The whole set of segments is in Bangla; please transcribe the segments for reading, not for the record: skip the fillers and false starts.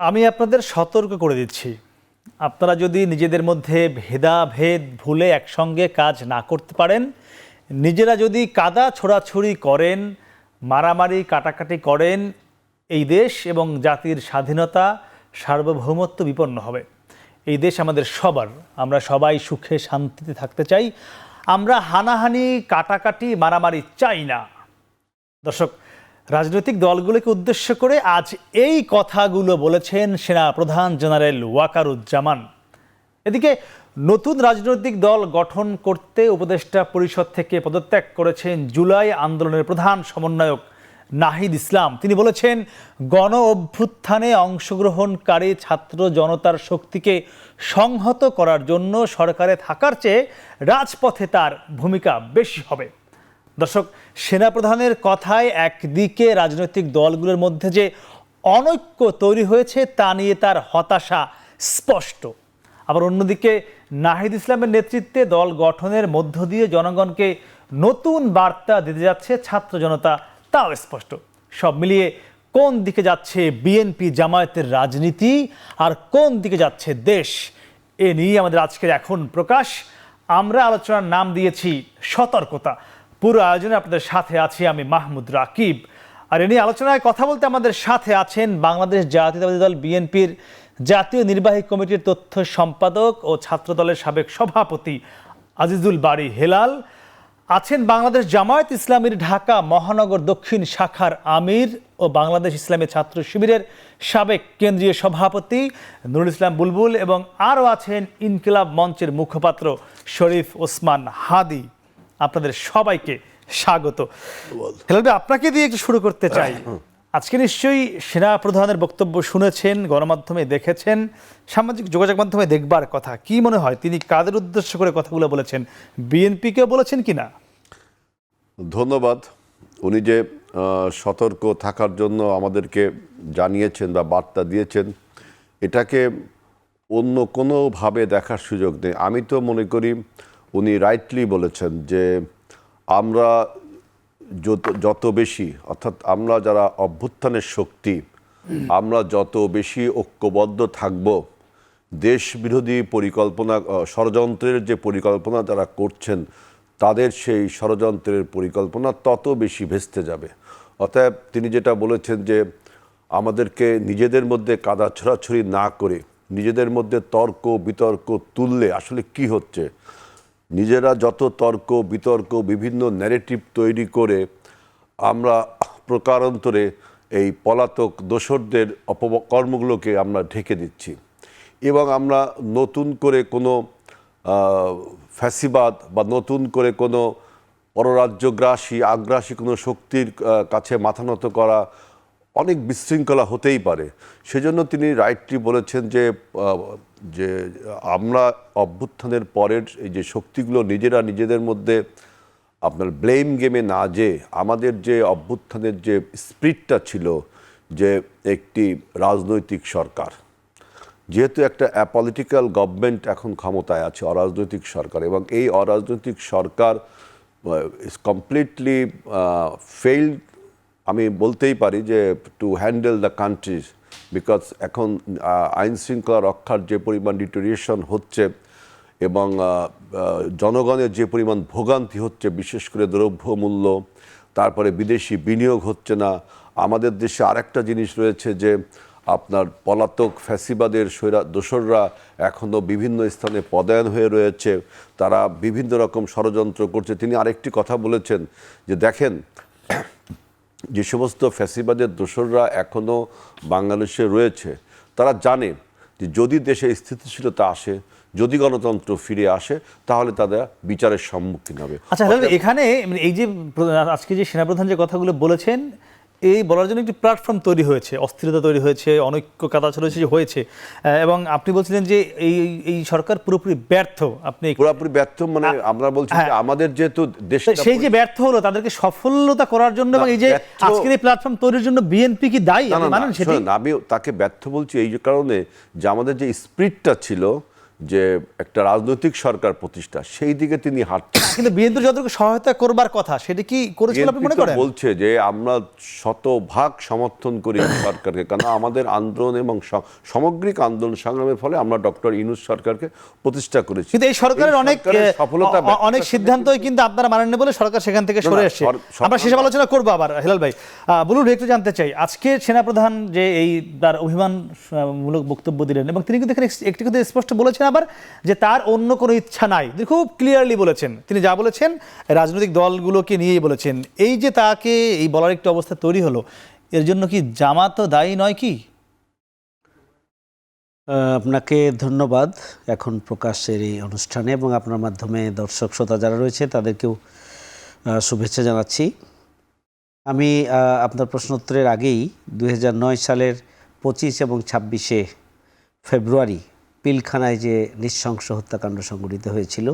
আমি আপনাদের সতর্ক করে দিচ্ছি, আপনারা যদি নিজেদের মধ্যে ভেদাভেদ ভুলে একসঙ্গে কাজ না করতে পারেন, নিজেরা যদি কাদা ছোড়াছুড়ি করেন, মারামারি কাটাকাটি করেন, এই দেশ এবং জাতির স্বাধীনতা সার্বভৌমত্ব বিপন্ন হবে। এই দেশ আমাদের সবার, আমরা সবাই সুখে শান্তিতে থাকতে চাই। আমরা হানাহানি কাটাকাটি মারামারি চাই না। দর্শক, রাজনৈতিক দলগুলোকে উদ্দেশ্য করে আজ এই কথাগুলো বলেছেন সেনা প্রধান জেনারেল ওয়াকারুজ্জামান। এদিকে নতুন রাজনৈতিক দল গঠন করতে উপদেষ্টা পরিষদ থেকে পদত্যাগ করেছেন জুলাই আন্দোলনের প্রধান সমন্বয়ক নাহিদ ইসলাম। তিনি বলেছেন, গণ অভ্যুত্থানে অংশগ্রহণকারী ছাত্র জনতার শক্তিকে সংহত করার জন্য সরকারে থাকার চেয়ে রাজপথে তার ভূমিকা বেশি হবে। দর্শক, সেনাপ্রধানের কথায় একদিকে রাজনৈতিক দলগুলোর মধ্যে যে অনৈক্য তৈরি হয়েছে তা নিয়ে তার হতাশা স্পষ্ট। আবার অন্যদিকে নাহিদ ইসলামের নেতৃত্বে দল গঠনের মধ্য দিয়ে জনগণকে নতুন বার্তা দিতে যাচ্ছে ছাত্র জনতা, তাও স্পষ্ট। সব মিলিয়ে কোন দিকে যাচ্ছে বিএনপি জামায়াতের রাজনীতি আর কোন দিকে যাচ্ছে দেশ, এ নিয়ে আমাদের আজকের এখন প্রকাশ। আমরা আলোচনার নাম দিয়েছি সতর্কতা। পুরো আয়োজনে আপনাদের সাথে আছি আমি মাহমুদ রাকিব। আর এ নিয়ে আলোচনায় কথা বলতে আমাদের সাথে আছেন বাংলাদেশ জাতীয়তাবাদী দল বিএনপির জাতীয় নির্বাহী কমিটির তথ্য সম্পাদক ও ছাত্র দলের সাবেক সভাপতি আজিজুল বারী হেলাল, আছেন বাংলাদেশ জামায়াত ইসলামীর ঢাকা মহানগর দক্ষিণ শাখার আমির ও বাংলাদেশ ইসলামী ছাত্র শিবিরের সাবেক কেন্দ্রীয় সভাপতি নুরুল ইসলাম বুলবুল, এবং আরও আছেন ইনকিলাব মঞ্চের মুখপাত্র শরীফ ওসমান হাদি। আপনাদের সবাইকে স্বাগত। হেলাল ভাই, আপনাকে দিয়ে একটু শুরু করতে চাই। আজকে নিশ্চয়ই সেনা প্রধানের বক্তব্য শুনেছেন, গণমাধ্যমে দেখেছেন, সামাজিক যোগাযোগ মাধ্যমে দেখবার কথা। কি মনে হয় তিনি কাদের উদ্দেশ্য করে কথাগুলো বলেছেন? বিএনপিকে বলেছেন কিনা? ধন্যবাদ। উনি যে সতর্ক থাকার জন্য আমাদেরকে জানিয়েছেন বা বার্তা দিয়েছেন, এটাকে অন্য কোনোভাবে দেখার সুযোগ নেই। আমি তো মনে করি উনি রাইটলি বলেছেন যে আমরা যত বেশি, অর্থাৎ আমরা যারা অভ্যুত্থানের শক্তি, আমরা যত বেশি ঐক্যবদ্ধ থাকব, দেশ বিরোধী পরিকল্পনা, ষড়যন্ত্রের যে পরিকল্পনা যারা করছেন তাদের সেই ষড়যন্ত্রের পরিকল্পনা তত বেশি ভেস্তে যাবে। অতএব তিনি যেটা বলেছেন যে আমাদেরকে নিজেদের মধ্যে কাদা ছোড়াছড়ি না করে নিজেদের মধ্যে তর্ক বিতর্ক তুললে আসলে কি হচ্ছে, নিজেরা যত তর্ক বিতর্ক বিভিন্ন ন্যারেটিভ তৈরি করে আমরা প্রকারান্তরে এই পলাতক দোসরদের অপকর্মগুলোকে আমরা ঢেকে দিচ্ছি, এবং আমরা নতুন করে কোনো ফ্যাসিবাদ বা নতুন করে কোনো পররাজ্যগ্রাসী আগ্রাসী কোনো শক্তির কাছে মাথা নত করা অনেক বিশৃঙ্খলা হতেই পারে। সেজন্য তিনি রাইটলি বলেছেন যে আমরা অভ্যুত্থানের পরের এই যে শক্তিগুলো নিজেরা নিজেদের মধ্যে আপনার ব্লেম গেমে না, যে আমাদের যে অভ্যুত্থানের যে স্পিরিটটা ছিল, যে একটি রাজনৈতিক সরকার, যেহেতু একটা অ্যাপলিটিক্যাল গভর্নমেন্ট এখন ক্ষমতায় আছে, অরাজনৈতিক সরকার, এবং এই অরাজনৈতিক সরকার ইজ কমপ্লিটলি ফেইল্ড, আমি বলতেই পারি যে to handle the countries, because এখন আইন শৃঙ্খলা রক্ষার যে পরিমাণ ডিটোরিয়েশন হচ্ছে এবং জনগণের যে পরিমাণ ভোগান্তি হচ্ছে, বিশেষ করে দ্রব্যমূল্য, তারপরে বিদেশি বিনিয়োগ হচ্ছে না। আমাদের দেশে আরেকটা জিনিস রয়েছে যে আপনার পলাতক ফ্যাসিবাদের দোসররা এখনও বিভিন্ন স্থানে পদায়ন হয়ে রয়েছে, তারা বিভিন্ন রকম ষড়যন্ত্র করছে। তিনি আরেকটি কথা বলেছেন যে দেখেন, যে সমস্ত ফ্যাসিবাদের দোসররা এখনও বাংলাদেশে রয়েছে, তারা জানে যে যদি দেশে স্থিতিশীলতা আসে, যদি গণতন্ত্র ফিরে আসে, তাহলে তাদের বিচারের সম্মুখীন হবে। আচ্ছা, এখানে এই যে আজকে যে সেনাপ্রধান যে কথাগুলো বলেছেন, এই বলার জন্য একটি প্ল্যাটফর্ম তৈরি হয়েছে, অস্থিরতা তৈরি হয়েছে, অনৈক্য কাদা ছোড়াছড়ি হয়েছে, এবং আপনি বলছিলেন যে এই সরকার পুরোপুরি ব্যর্থ। আপনি পুরোপুরি ব্যর্থ মানে আমরা বলছি আমাদের যেহেতু দেশ, সেই যে ব্যর্থ হলো তাদেরকে সফলতা করার জন্য, এবং এই যে আজকের এই প্ল্যাটফর্ম তৈরির জন্য বিএনপি কি দায়ী? আমি তাকে ব্যর্থ বলছি এই কারণে যে আমাদের যে স্পিরিটটা ছিল, যে একটা রাজনৈতিক সরকার প্রতিষ্ঠা, সেই দিকে তিনি হাঁটছেন। কিন্তু বিএনপি যতটুকু সহায়তা করবার কথা সেটা কি করেছে বলে আপনি মনে বিএনপি তো করেন? বলছে যে আমরা শতভাগ সমর্থন করি সরকারকে, কারণ আমাদের আন্দোলন এবং সামগ্রিক আন্দোলন সংগ্রামের ফলে আমরা ডক্টর ইউনূস সরকারকে প্রতিষ্ঠা করেছি। কিন্তু এই সরকারের অনেক সফলতা অনেক সিদ্ধান্তই কিন্তু আপনারা মানেননি বলে সরকার সেখান থেকে সরে আসছে। আমরা সেসব আলোচনা করবো আবার। হেলাল ভাই, বুলবুল ভাই একটু জানতে চাই, আজকে সেনাপ্রধান যে এই তার অভিমানমূলক বক্তব্য দিলেন এবং তিনি কিন্তু এখানে একটি কথা স্পষ্ট বলেছেন আবার যে তার অন্য কোনো ইচ্ছা নাই। তিনি খুব ক্লিয়ারলি বলেছেন, তিনি যা বলেছেন রাজনৈতিক দলগুলোকে নিয়েই বলেছেন। এই যে তাকে এই বলার একটু অবস্থা তৈরি হলো, এর জন্য কি জামাতও দায়ী নয় কি? আপনাকে ধন্যবাদ এখন প্রকাশের এই অনুষ্ঠানে, এবং আপনার মাধ্যমে দর্শক শ্রোতা যারা রয়েছে তাদেরকেও শুভেচ্ছা জানাচ্ছি। আমি আপনার প্রশ্ন উত্তরের আগেই 2009 সালের 25 এবং 26শে ফেব্রুয়ারি পিলখানায় যে নৃশংস হত্যাকাণ্ড সংঘটিত হয়েছিল,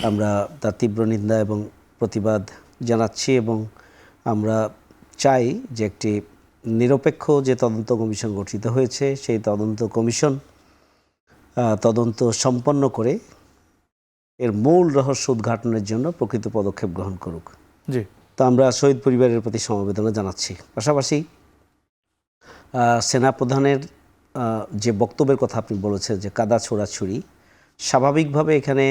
আমরা তার তীব্র নিন্দা এবং প্রতিবাদ জানাচ্ছি, এবং আমরা চাই যে একটি নিরপেক্ষ যে তদন্ত কমিশন গঠিত হয়েছে সেই তদন্ত কমিশন তদন্ত সম্পন্ন করে এর মূল রহস্য উদ্ঘাটনের জন্য প্রকৃত পদক্ষেপ গ্রহণ করুক। জি, তো আমরা শহীদ পরিবারের প্রতি সমবেদনা জানাচ্ছি। পাশাপাশি সেনাপ্রধানের যে বক্তব্যের কথা আপনি বলেছেন যে কাদা ছোড়াছুড়ি, স্বাভাবিকভাবে এখানে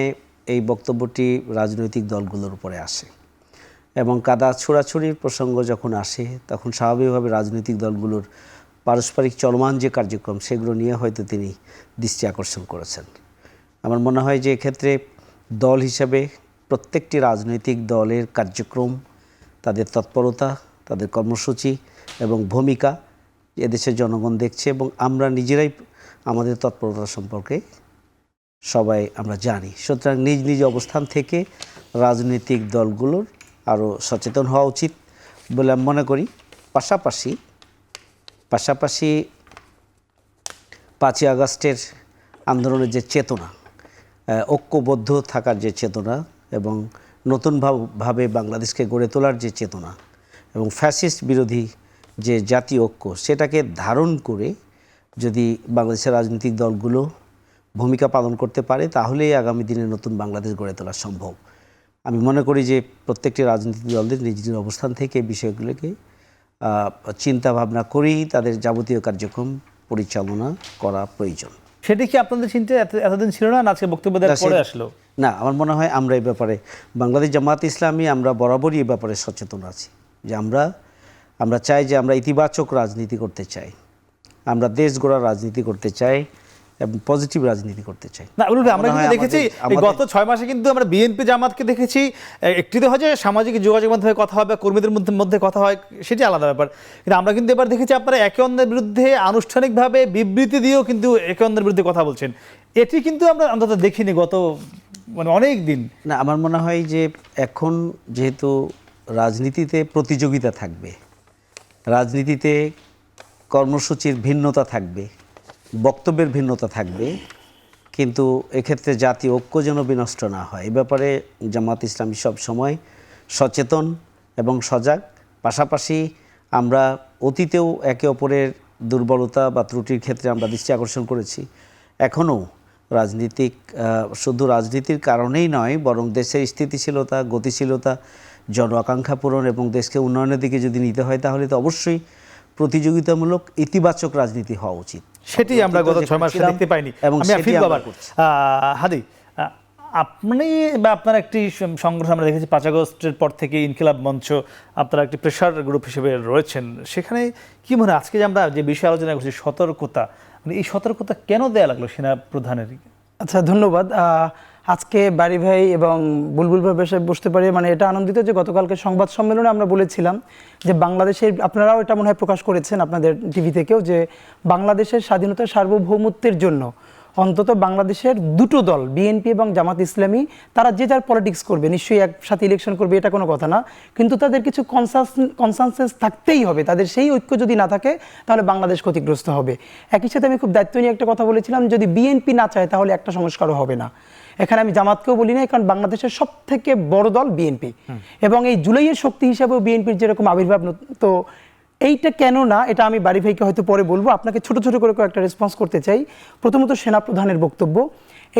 এই বক্তব্যটি রাজনৈতিক দলগুলোর উপরে আসে, এবং কাদা ছোড়াছুড়ির প্রসঙ্গ যখন আসে তখন স্বাভাবিকভাবে রাজনৈতিক দলগুলোর পারস্পরিক চলমান যে কার্যক্রম সেগুলো নিয়ে হয়তো তিনি দৃষ্টি আকর্ষণ করেছেন। আমার মনে হয় যে এক্ষেত্রে দল হিসেবে প্রত্যেকটি রাজনৈতিক দলের কার্যক্রম, তাদের তৎপরতা, তাদের কর্মসূচি এবং ভূমিকা এদেশের জনগণ দেখছে, এবং আমরা নিজেরাই আমাদের তৎপরতা সম্পর্কে সবাই আমরা জানি। সুতরাং নিজ নিজ অবস্থান থেকে রাজনৈতিক দলগুলোর আরও সচেতন হওয়া উচিত বলে আমি মনে করি। পাশাপাশি 5ই আগস্টের আন্দোলনের যে চেতনা, ঐক্যবদ্ধ থাকার যে চেতনা এবং নতুনভাবে বাংলাদেশকে গড়ে তোলার যে চেতনা এবং ফ্যাসিস্ট বিরোধী যে জাতীয় ঐক্য, সেটাকে ধারণ করে যদি বাংলাদেশের রাজনৈতিক দলগুলো ভূমিকা পালন করতে পারে তাহলেই আগামী দিনে নতুন বাংলাদেশ গড়ে তোলা সম্ভব। আমি মনে করি যে প্রত্যেকটি রাজনৈতিক দলদের নিজ নিজ অবস্থান থেকে বিষয়গুলোকে চিন্তা ভাবনা করেই তাদের যাবতীয় কার্যক্রম পরিচালনা করা প্রয়োজন। সেটি কি আপনাদের চিন্তা এতদিন ছিল না, আজকে বক্তব্য দেওয়ার পরে আসলো? না, আমার মনে হয় আমরা এই ব্যাপারে বাংলাদেশ জামাত ইসলামী আমরা বরাবরই এই ব্যাপারে সচেতন আছি যে আমরা চাই যে আমরা ইতিবাচক রাজনীতি করতে চাই, আমরা দেশ গড়ার রাজনীতি করতে চাই এবং পজিটিভ রাজনীতি করতে চাই। না, আমরা কিন্তু দেখেছি গত 6 মাসে কিন্তু আমরা বিএনপি জামাতকে দেখেছি, একটি তো হয় যে সামাজিক যোগাযোগ মাধ্যমে কথা হবে, কর্মীদের মধ্যে কথা হয়, সেটি আলাদা ব্যাপার, কিন্তু আমরা কিন্তু এবার দেখেছি আপনারা একে অন্যের বিরুদ্ধে আনুষ্ঠানিকভাবে বিবৃতি দিয়েও কিন্তু একে অন্যের বিরুদ্ধে কথা বলছেন। এটি কিন্তু আমরা অন্তত দেখিনি গত অনেক দিন। না, আমার মনে হয় যে এখন যেহেতু রাজনীতিতে প্রতিযোগিতা থাকবে, রাজনীতিতে কর্মসূচির ভিন্নতা থাকবে, বক্তব্যের ভিন্নতা থাকবে, কিন্তু এক্ষেত্রে জাতীয় ঐক্য যেন বিনষ্ট না হয় এই ব্যাপারে জামাত ইসলামী সব সময় সচেতন এবং সজাগ। পাশাপাশি আমরা অতীতেও একে অপরের দুর্বলতা বা ত্রুটির ক্ষেত্রে আমরা দৃষ্টি আকর্ষণ করেছি। এখনও শুধু রাজনীতির কারণেই নয়, বরং দেশের স্থিতিশীলতা, গতিশীলতা, জন আকাঙ্ক্ষা পূরণ এবং দেশকে উন্নয়নের দিকে যদি নিতে হয় তাহলে তো অবশ্যই প্রতিযোগিতামূলক ইতিবাচক রাজনীতি হওয়া উচিত। সেটি আমরা গত 6 মাসে দেখতে পাইনি। এবং হাদি, আপনি বা আপনার একটি সংগঠন আমরা দেখেছি 5 আগস্টের পর থেকে ইনকিলাব মঞ্চ, আপনারা একটি প্রেশার গ্রুপ হিসেবে রয়েছেন, সেখানে কি মনে হয় আজকে যে আমরা যে বিষয়ে আলোচনা করছি সতর্কতা, এই সতর্কতা কেন দেয়া লাগলো সেনা প্রধানের? আচ্ছা, ধন্যবাদ। আজকে বারী ভাই এবং বুলবুল ভাই বেশ বুঝতে পারি এটা আনন্দিত যে গতকালকে সংবাদ সম্মেলনে আমরা বলেছিলাম যে বাংলাদেশের, আপনারাও এটা মনে হয় প্রকাশ করেছেন আপনাদের টিভি থেকেও, যে বাংলাদেশের স্বাধীনতা সার্বভৌমত্বের জন্য অন্তত বাংলাদেশের দুটো দল বিএনপি এবং জামাত ইসলামী তারা যে যার পলিটিক্স করবে, নিশ্চয়ই একসাথে ইলেকশন করবে, এটা কোনো কথা না, কিন্তু তাদের কিছু কনসেনসাস থাকতেই হবে। তাদের সেই ঐক্য যদি না থাকে তাহলে বাংলাদেশ ক্ষতিগ্রস্ত হবে। একই সাথে আমি খুব দায়িত্ব নিয়ে একটা কথা বলেছিলাম, যদি বিএনপি না চায় তাহলে একটা সংস্কারও হবে না। এখানে আমি জামাতকেও বলি না, কারণ বাংলাদেশের সব থেকে বড় দল বিএনপি এবং এই জুলাইয়ের শক্তি হিসাবেও বিএনপির যেরকম আবির্ভাব, তো এইটা কেন না এটা আমি বারী ভাইকে হয়তো পরে বলবো। আপনাকে ছোট ছোট করে একটা রেসপন্স করতে চাই। প্রথমত সেনাপ্রধানের বক্তব্য,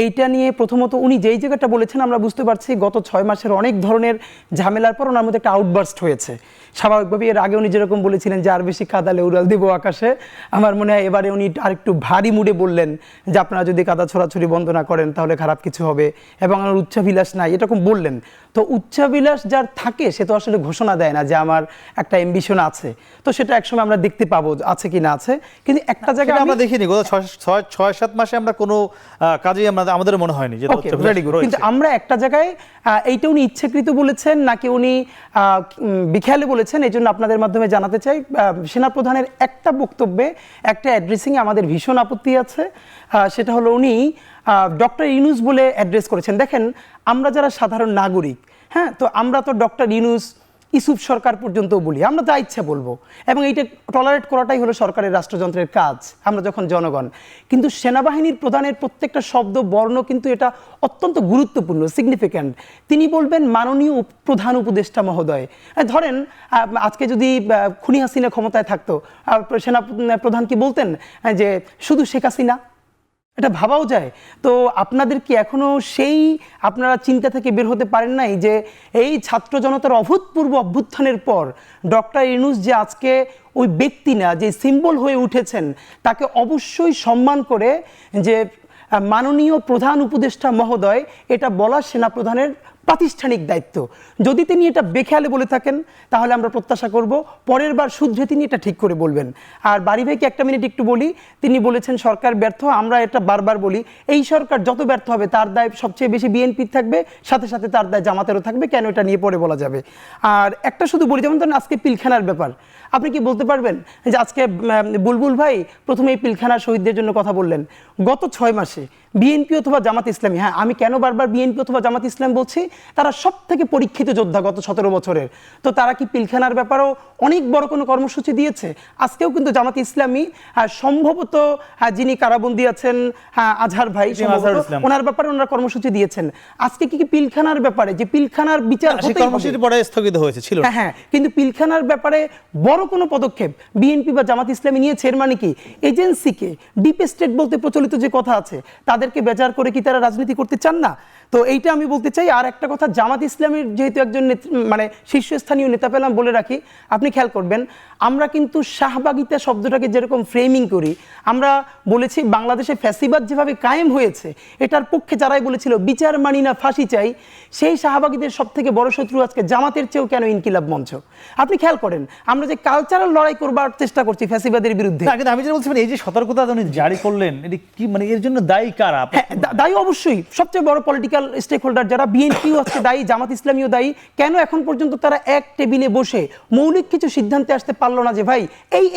এইটা নিয়ে প্রথমত উনি যেই জায়গাটা বলেছেন আমরা বুঝতে পারছি গত 6 মাসের অনেক ধরনের ঝামেলার পর ওনার মধ্যে একটা আউটবার্স্ট হয়েছে। স্বাভাবিকভাবে এর আগে উনি যেরকম বলেছিলেন যে আর বেশি কাদালে উড়াল দিব আকাশে, আমার মনে হয় এবারে উনি আরেকটু ভারী মুডে বললেন যে আপনারা যদি কাদা ছোড়াছুড়ি বন্ধ না করেন তাহলে খারাপ কিছু হবে, এবং আমার উচ্চাভিলাষ নাই এরকম বললেন। তো উচ্চাভিলাষ যার থাকে সে তো আসলে ঘোষণা দেয় না যে আমার একটা অ্যাম্বিশন আছে, তো সেটা একসময় আমরা দেখতে পাবো আছে কি না আছে। কিন্তু একটা জায়গায় আমরা দেখিনি গত 6-7 মাসে আমরা কোনো কাজেই আমাদের মনে হয়নি যে ভেরি গুড। কিন্তু আমরা একটা জায়গায় এইটা উনি ইচ্ছাকৃত বলেছেন নাকি উনি বিখেয়ালে বলেছেন, এই জন্য আপনাদের মাধ্যমে জানাতে চাই। সেনাপ্রধানের একটা বক্তব্যে একটা অ্যাড্রেসিংয়ে আমাদের ভীষণ আপত্তি আছে, সেটা হলো উনি ডক্টর ইউনূস বলে অ্যাড্রেস করেছেন। দেখেন আমরা যারা সাধারণ নাগরিক, হ্যাঁ, তো আমরা তো ডক্টর ইউনূস ইসুফ সরকার পর্যন্ত বলি, আমরা যা ইচ্ছা বলবো, এবং এইটা টলারেট করাটাই হলো সরকারের রাষ্ট্রযন্ত্রের কাজ, আমরা যখন জনগণ। কিন্তু সেনাবাহিনীর প্রধানের প্রত্যেকটা শব্দ বর্ণ কিন্তু এটা অত্যন্ত গুরুত্বপূর্ণ, সিগনিফিক্যান্ট। তিনি বলবেন মাননীয় প্রধান উপদেষ্টা মহোদয়। ধরেন আজকে যদি খুনি হাসিনা ক্ষমতায় থাকতো, সেনা প্রধান কি বলতেন যে শুধু শেখ হাসিনা? এটা ভাবাও যায়। তো আপনাদের কি এখনো সেই আপনারা চিন্তা থেকে বের হতে পারেন নাই যে এই ছাত্র জনতার অভূতপূর্ব অভ্যুত্থানের পর ডক্টর ইউনূস যে আজকে ওই ব্যক্তি না, যে সিম্বল হয়ে উঠেছেন, তাকে অবশ্যই সম্মান করে যে মাননীয় প্রধান উপদেষ্টা মহোদয় এটা বলা সেনাপ্রধানের প্রাতিষ্ঠানিক দায়িত্ব। যদি তিনি এটা বেখেয়ালে বলে থাকেন তাহলে আমরা প্রত্যাশা করব পরের বার শুধরে তিনি এটা ঠিক করে বলবেন। আর বাড়ি ভাইকে একটা মিনিট একটু বলি, তিনি বলেছেন সরকার ব্যর্থ, আমরা এটা বারবার বলি এই সরকার যত ব্যর্থ হবে তার দায় সবচেয়ে বেশি বিএনপির থাকবে, সাথে সাথে তার দায় জামাতেরও থাকবে, কেন এটা নিয়ে পরে বলা যাবে। আর একটা শুধু বলি, যেমন ধরেন আজকে পিলখানার ব্যাপার, আপনি কি বলতে পারবেন যে আজকে বুলবুল ভাই প্রথমে এই পিলখানা শহীদদের জন্য কথা বললেন, গত 6 মাসে বিএনপি অথবা জামাত ইসলামী, হ্যাঁ আমি কেন বারবার বিএনপি অথবা জামাত ইসলাম বলছি, তারা সব থেকে পরীক্ষিত যোদ্ধা গত 17 বছরের, তো তারা কি পিলখানার ব্যাপারেও অনেক বড় কোনো কর্মসূচি দিয়েছে? আজকেও কিন্তু জামাত ইসলামী সম্ভবত যিনি কারাবন্দী আছেন আজহার ভাই, ওনার ব্যাপারে ওনারা কর্মসূচি দিয়েছেন। আজকে কি পিলখানার ব্যাপারে যে পিলখানার বিচার কর্মসূচি পরে স্থগিত হয়েছে ছিল, হ্যাঁ, কিন্তু পিলখানার ব্যাপারে বড় কোনো পদক্ষেপ বিএনপি বা জামাত ইসলামী নিয়েছে? এর মানে কি এজেন্সিকে ডিপ স্টেট বলতে প্রচলিত যে কথা আছে তাদেরকে বেজার করে কি তারা রাজনীতি করতে চান না? তো এইটা আমি বলতে চাই। আর একটা কথা, জামাত ইসলামের যেহেতু একজন মানে শীর্ষস্থানীয় নেতা পেলাম বলে রাখি, আপনি খেয়াল করবেন আমরা কিন্তু শাহবাগিতা শব্দটাকে যেরকম ফ্রেমিং করি, আমরা বলেছি বাংলাদেশে ফ্যাসিবাদ যেভাবে কায়েম হয়েছে এটার পক্ষে যারাই বলেছিল বিচার মানি না ফাঁসি চাই, সেই শাহবাগীদের সব থেকে বড় শত্রু আজকে জামাতের চেয়েও কেন ইনকিলাব মঞ্চ। আপনি খেয়াল করেন আমরা যে কালচারাল লড়াই করবার চেষ্টা করছি ফ্যাসিবাদের বিরুদ্ধে, আমি যেটা বলছি এই যে সতর্কতা উনি জারি করলেন, এটা কি মানে এর জন্য দায়ী কারা? দায়ী অবশ্যই সবচেয়ে বড় পলিটিক্যাল স্টেক হোল্ডার যারা, বিএনপিও আজকে দায়ী, জামাত ইসলামীও দায়ী। কেন এখন পর্যন্ত তারা এক টেবিলে বসে মৌলিক কিছু সিদ্ধান্তে আসতে পারলো না যে ভাই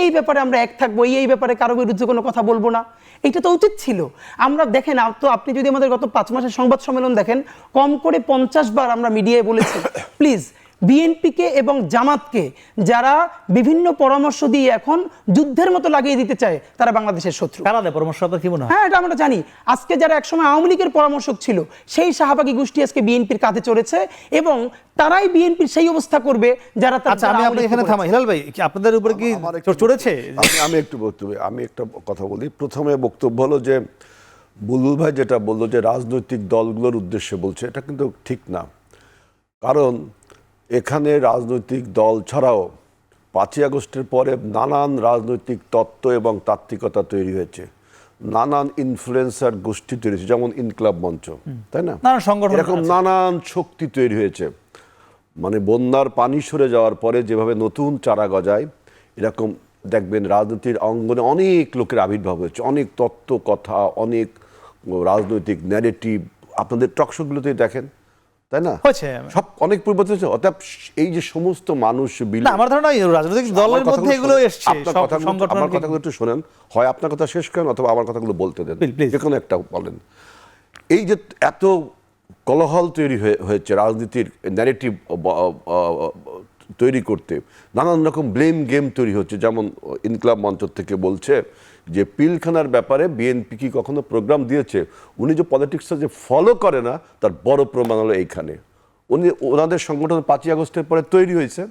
এই ব্যাপারে আমরা এক থাকবো, এই ব্যাপারে কারো বিরুদ্ধে কোনো কথা বলবো না? এটা তো উচিত ছিল। আমরা দেখেন, তো আপনি যদি আমাদের গত 5 মাসের সংবাদ সম্মেলন দেখেন, কম করে 50 বার আমরা মিডিয়ায় বলেছি প্লিজ বিএনপিকে এবং জামাতকে যারা বিভিন্ন পরামর্শ দিয়ে এখন যুদ্ধের মতো লাগিয়ে দিতে চায় তারা বাংলাদেশের শত্রু। কারা দেয় পরামর্শ? আপনার কি মনে হয়? হ্যাঁ, এটা আমরা জানি। আজকে যারা একসময় আওয়ামী লীগের পরামর্শক ছিল সেই শাহবাগী গোষ্ঠী আজকে বিএনপির কাঁধে চড়েছে, এবং তারাই বিএনপির সেই অবস্থা করবে যারা। আচ্ছা, আমি আপনাকে এখানে থামাই। হিলাল ভাই, আপনাদের উপরে কি চড়েছে? আমি একটা কথা বলি। প্রথমে বক্তব্য হলো যে বুলবুল ভাই যেটা বললো যে রাজনৈতিক দলগুলোর উদ্দেশ্যে বলছে, এটা কিন্তু ঠিক না। কারণ এখানে রাজনৈতিক দল ছাড়াও 5ই আগস্টের পরে নানান রাজনৈতিক তত্ত্ব এবং তাত্ত্বিকতা তৈরি হয়েছে, নানান ইনফ্লুয়েন্সার গোষ্ঠী তৈরি হয়েছে, যেমন ইনকিলাব মঞ্চ, তাই না? এরকম নানান শক্তি তৈরি হয়েছে। মানে বন্যার পানি সরে যাওয়ার পরে যেভাবে নতুন চারা গজায়, এরকম দেখবেন রাজনীতির অঙ্গনে অনেক লোকের আবির্ভাব হয়েছে, অনেক তত্ত্ব কথা, অনেক রাজনৈতিক ন্যারেটিভ আপনাদের টকশোগুলোতেই দেখেন, তাই না? সব অনেক পরিবর্তন হচ্ছে। অর্থাৎ এই যে সমস্ত মানুষ, আমার ধারণা রাজনৈতিক দলের মধ্যে এগুলো এসেছে। আমার কথাগুলো একটু শোনেন, হয় আপনার কথা শেষ করেন অথবা আমার কথাগুলো বলতে দেন, যে কোনো একটা বলেন। এই যে এত কোলাহল তৈরি হয়েছে রাজনীতির ন্যারেটিভ তৈরি করতে, নানান রকম ব্লেম গেম তৈরি হচ্ছে। যেমন ইনকিলাব মঞ্চ থেকে বলছে যে পিলখানার ব্যাপারে বিএনপি কি কখনো প্রোগ্রাম দিয়েছে? উনি যে পলিটিক্সটা যে ফলো করে না তার বড় প্রমাণ হলো এইখানে। ওনাদের সংগঠন 5ই আগস্টের পরে তৈরি হয়েছে,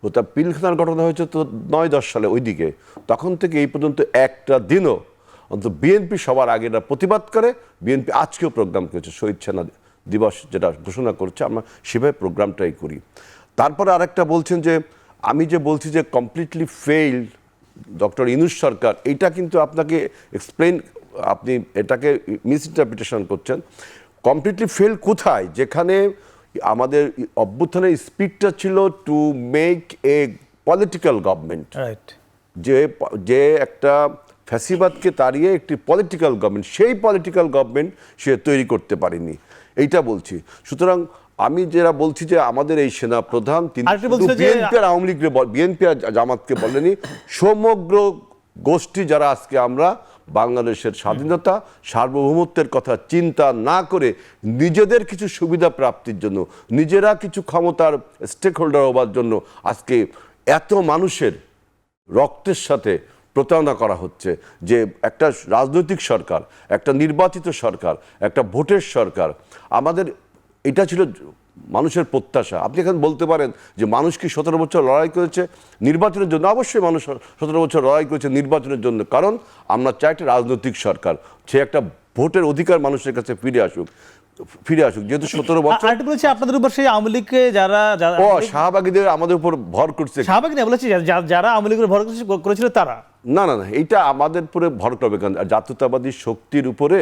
ওটা পিলখানার ঘটনা হয়েছে তো 9-10 সালে, ওইদিকে তখন থেকে এই পর্যন্ত একটা দিনও অন্তত বিএনপি সবার আগে এটা প্রতিবাদ করে। বিএনপি আজকেও প্রোগ্রাম করেছে, শহীদ সেনা দিবস যেটা ঘোষণা করছে, আমরা সেভাবে প্রোগ্রামটাই করি। তারপরে আরেকটা বলছেন যে আমি যে বলছি যে কমপ্লিটলি ফেইল্ড ডক্টর ইউনূস সরকার, এইটা কিন্তু আপনাকে এক্সপ্লেন, আপনি এটাকে মিসইন্টারপ্রিটেশন করছেন। কমপ্লিটলি ফেল কোথায়? যেখানে আমাদের অভ্যুত্থানের স্পিডটা ছিল to make a political government, right. যে একটা ফ্যাসিবাদকে তাড়িয়ে একটি পলিটিক্যাল গভর্নমেন্ট, সেই পলিটিক্যাল গভর্নমেন্ট সে তৈরি করতে পারেনি, এইটা বলছি। সুতরাং আমি যেটা বলছি যে আমাদের এই সেনা প্রধান তিনি বিএনপি আর আওয়ামী লীগের, বিএনপি আর জামাতকে বলেনি, সমগ্র গোষ্ঠী যারা আজকে আমরা বাংলাদেশের স্বাধীনতা সার্বভৌমত্বের কথা চিন্তা না করে নিজেদের কিছু সুবিধা প্রাপ্তির জন্য, নিজেরা কিছু ক্ষমতার স্টেক হোল্ডার হওয়ার জন্য আজকে এত মানুষের রক্তের সাথে প্রতারণা করা হচ্ছে। যে একটা রাজনৈতিক সরকার, একটা নির্বাচিত সরকার, একটা ভোটের সরকার, আমাদের এটা ছিল মানুষের প্রত্যাশা। আপনি এখন বলতে পারেন যে মানুষ কি 17 বছর লড়াই করেছে নির্বাচনের জন্য? অবশ্যই মানুষ 17 বছর লড়াই করেছে নির্বাচনের জন্য, কারণ আমরা চাই একটা রাজনৈতিক সরকার, সে একটা ভোটের অধিকার মানুষের কাছে ফিরে আসুক। যেহেতু 17 বছর আপনাদের উপর সেই আওয়ামী লীগকে যারা শাহবাগীদের আমাদের উপর ভর করছে, শাহবাগী না বলেছি, যারা আওয়ামী লীগের ভর করেছিল তারা, না, এইটা আমাদের উপরে ভর করবে। কারণ জাতীয়তাবাদী শক্তির উপরে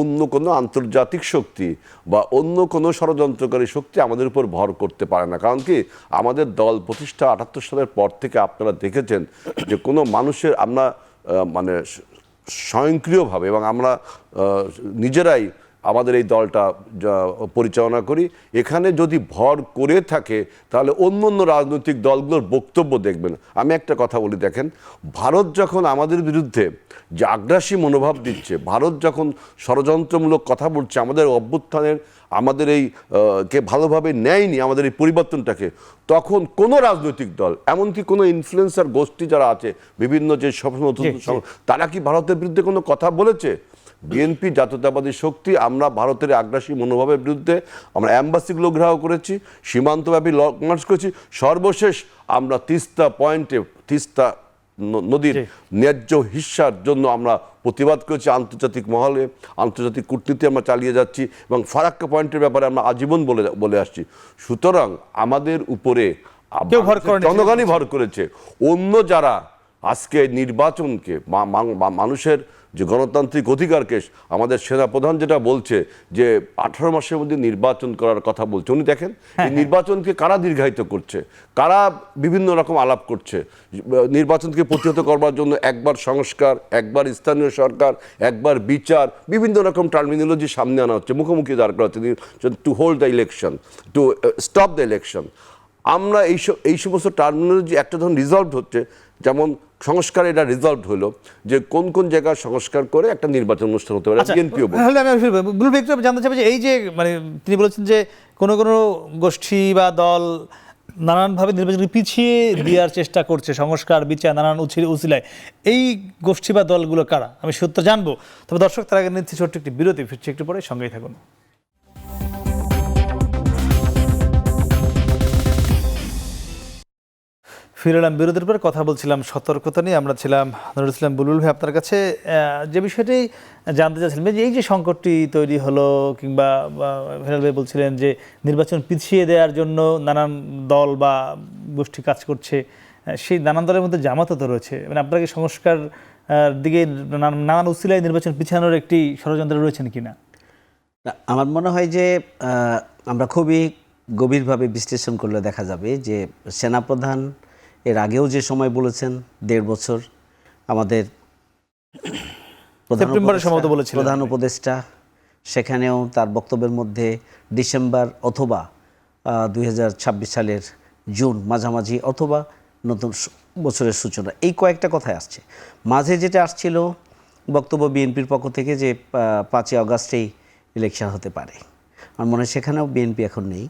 অন্য কোনো আন্তর্জাতিক শক্তি বা অন্য কোনো ষড়যন্ত্রকারী শক্তি আমাদের উপর ভর করতে পারে না। কারণ কি, আমাদের দল প্রতিষ্ঠা 78 সালের পর থেকে আপনারা দেখেছেন যে কোনো মানুষের আমরা মানে স্বয়ংক্রিয়ভাবে এবং আমরা নিজেরাই আমাদের এই দলটা পরিচালনা করি। এখানে যদি ভর করে থাকে তাহলে অন্য অন্য রাজনৈতিক দলগুলোর বক্তব্য দেখবেন। আমি একটা কথা বলি, দেখেন, ভারত যখন আমাদের বিরুদ্ধে যে আগ্রাসী মনোভাব দিচ্ছে, ভারত যখন ষড়যন্ত্রমূলক কথা বলছে, আমাদের অভ্যুত্থানের আমাদের এই কে ভালোভাবে নেয়নি, আমাদের এই পরিবর্তনটাকে, তখন কোনো রাজনৈতিক দল, এমনকি কোনো ইনফ্লুয়েন্সার গোষ্ঠী যারা আছে বিভিন্ন যে সব নতুন, তারা কি ভারতের বিরুদ্ধে কোনো কথা বলেছে? বিএনপি জাতীয়তাবাদী শক্তি, আমরা ভারতের আগ্রাসী মনোভাবের বিরুদ্ধে আমরা অ্যাম্বাসিগুলো ঘেরাও করেছি, সীমান্তব্যাপী লং মার্চ করেছি, সর্বশেষ আমরা তিস্তা নদীর ন্যায্য হিস্যার জন্য আমরা প্রতিবাদ করেছি আন্তর্জাতিক মহলে, আন্তর্জাতিক কূটনীতি আমরা চালিয়ে যাচ্ছি এবং ফারাক্কা পয়েন্টের ব্যাপারে আমরা আজীবন বলে আসছি। সুতরাং আমাদের উপরে জনগণই ভর করেছে। অন্য যারা আজকে নির্বাচনকে মানুষের যে গণতান্ত্রিক অধিকারকে, আমাদের সেনাপ্রধান যেটা বলছে যে 18 মাসের মধ্যে নির্বাচন করার কথা বলছে, উনি দেখেন এই নির্বাচনকে কারা দীর্ঘায়িত করছে, কারা বিভিন্ন রকম আলাপ করছে। নির্বাচনকে প্রতিহত করবার জন্য একবার সংস্কার, একবার স্থানীয় সরকার, একবার বিচার, বিভিন্ন রকম টার্মিনোলজি সামনে আনা হচ্ছে, মুখোমুখি দাঁড় করা হচ্ছে, to hold the election, to stop the election. আমরা এই সমস্ত টার্মিনোলজি একটা ধরুন রিজলভ হচ্ছে, যেমন সংস্কার, এটা রিজলভ হলো যে কোন কোন জায়গায় সংস্কার করে একটা নির্বাচন অনুষ্ঠান হতে পারে। আমি জানতে চাই যে এই যে মানে তিনি বলেছেন যে কোনো কোনো গোষ্ঠী বা দল নানানভাবে নির্বাচনকে পিছিয়ে দেওয়ার চেষ্টা করছে, সংস্কার, বিচার, নানান উছিলায়, এই গোষ্ঠী বা দলগুলো কারা? আমি সত্য জানবো, তবে দর্শক তার আগে নিচ্ছি ছোট্ট একটি বিরতি, ফিরছি একটু পরে, সঙ্গেই থাকুন। ফিরে এলাম বিরতির পরে। কথা বলছিলাম সতর্কতা নিয়ে। আমরা ছিলাম নুরুল ইসলাম বুলবুল ভাই আপনার কাছে যে বিষয়টি জানতে চাচ্ছিলাম যে এই যে সংকটটি তৈরি হলো, কিংবা হেলাল ভাই বলছিলেন যে নির্বাচন পিছিয়ে দেওয়ার জন্য নানান দল বা গোষ্ঠী কাজ করছে, সেই নানান দলের মধ্যে জামাতও তো রয়েছে। মানে আপনার কি সংস্কার দিকে নানান উসিলায় নির্বাচন পিছানোর একটি ষড়যন্ত্র রয়েছেন কিনা? আমার মনে হয় যে আমরা খুবই গভীরভাবে বিশ্লেষণ করলে দেখা যাবে যে সেনাপ্রধান এর আগেও যে সময় বলেছেন 1.5 বছর, আমাদের প্রধান উপদেষ্টা সেখানেও তার বক্তব্যের মধ্যে ডিসেম্বর অথবা 2026 সালের জুন মাঝামাঝি অথবা নতুন বছরের সূচনা, এই কয়েকটা কথাই আসছে। মাঝে যেটা আসছিল বক্তব্য বিএনপির পক্ষ থেকে যে 5ই আগস্টেই ইলেকশন হতে পারে, আমার মনে হয় সেখানেও বিএনপি এখন নেই।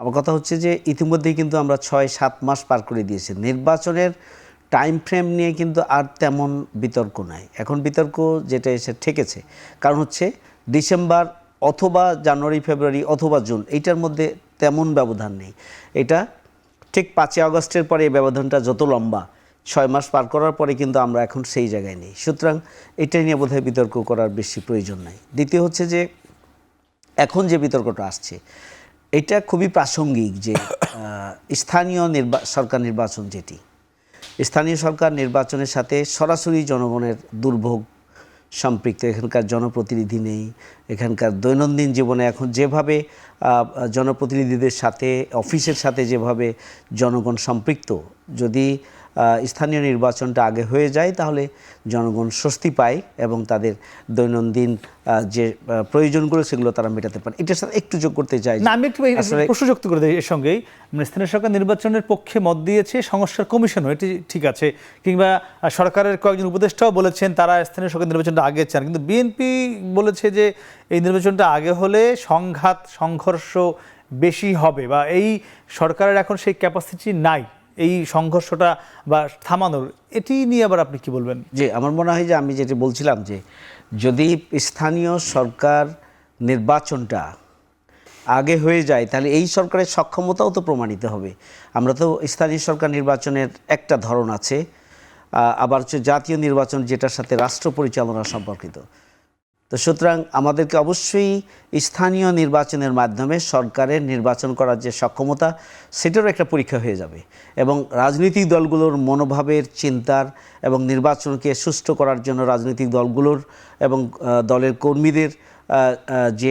আমার কথা হচ্ছে যে ইতিমধ্যেই কিন্তু আমরা 6-7 মাস পার করে দিয়েছি, নির্বাচনের টাইম ফ্রেম নিয়ে কিন্তু আর তেমন বিতর্ক নাই। এখন বিতর্ক যেটা এসে ঠেকেছে কারণ হচ্ছে ডিসেম্বর অথবা জানুয়ারি, ফেব্রুয়ারি অথবা জুন, এইটার মধ্যে তেমন ব্যবধান নেই। এটা ঠিক 5ই আগস্টের পরে এই ব্যবধানটা যত লম্বা, 6 মাস পার করার পরে কিন্তু আমরা এখন সেই জায়গায় নেই। সুতরাং এটা নিয়ে বোধহয় বিতর্ক করার বেশি প্রয়োজন নাই। দ্বিতীয় হচ্ছে যে এখন যে বিতর্কটা আসছে এটা খুবই প্রাসঙ্গিক যে স্থানীয় সরকার নির্বাচন, যেটি স্থানীয় সরকার নির্বাচনের সাথে সরাসরি জনগণের দুর্ভোগ সম্পৃক্ত। এখানকার জনপ্রতিনিধি নেই, এখানকার দৈনন্দিন জীবনে এখন যেভাবে জনপ্রতিনিধিদের সাথে, অফিসের সাথে যেভাবে জনগণ সম্পৃক্ত, যদি স্থানীয় নির্বাচনটা আগে হয়ে যায় তাহলে জনগণ স্বস্তি পায় এবং তাদের দৈনন্দিন যে প্রয়োজনগুলো সেগুলো তারা মেটাতে পারে। এটার সাথে একটু যোগ করতে চাই না, আমি একটু প্রশ্ন যুক্ত করে দিই এর সঙ্গেই। স্থানীয় সরকার নির্বাচনের পক্ষে মত দিয়েছে সংস্কার কমিশনও, এটি ঠিক আছে, কিংবা সরকারের কয়েকজন উপদেষ্টাও বলেছেন তারা স্থানীয় সরকার নির্বাচনটা আগে চান, কিন্তু বিএনপি বলেছে যে এই নির্বাচনটা আগে হলে সংঘাত সংঘর্ষ বেশি হবে, বা এই সরকারের এখন সেই ক্যাপাসিটি নাই এই সংঘর্ষটা বা থামানোর। এটি নিয়ে আবার আপনি কি বলবেন? যে আমার মনে হয় যে আমি যেটা বলছিলাম যে যদি স্থানীয় সরকার নির্বাচনটা আগে হয়ে যায় তাহলে এই সরকারের সক্ষমতাও তো প্রমাণিত হবে। আমরা তো স্থানীয় সরকার নির্বাচনের একটা ধরন আছে, আবার হচ্ছে জাতীয় নির্বাচন যেটার সাথে রাষ্ট্র পরিচালনা সম্পর্কিত। তো সুতরাং আমাদেরকে অবশ্যই স্থানীয় নির্বাচনের মাধ্যমে সরকারের নির্বাচন করার যে সক্ষমতা সেটারও একটা পরীক্ষা হয়ে যাবে, এবং রাজনৈতিক দলগুলোর মনোভাবের, চিন্তার এবং নির্বাচনকে সুষ্ঠু করার জন্য রাজনৈতিক দলগুলোর এবং দলের কর্মীদের যে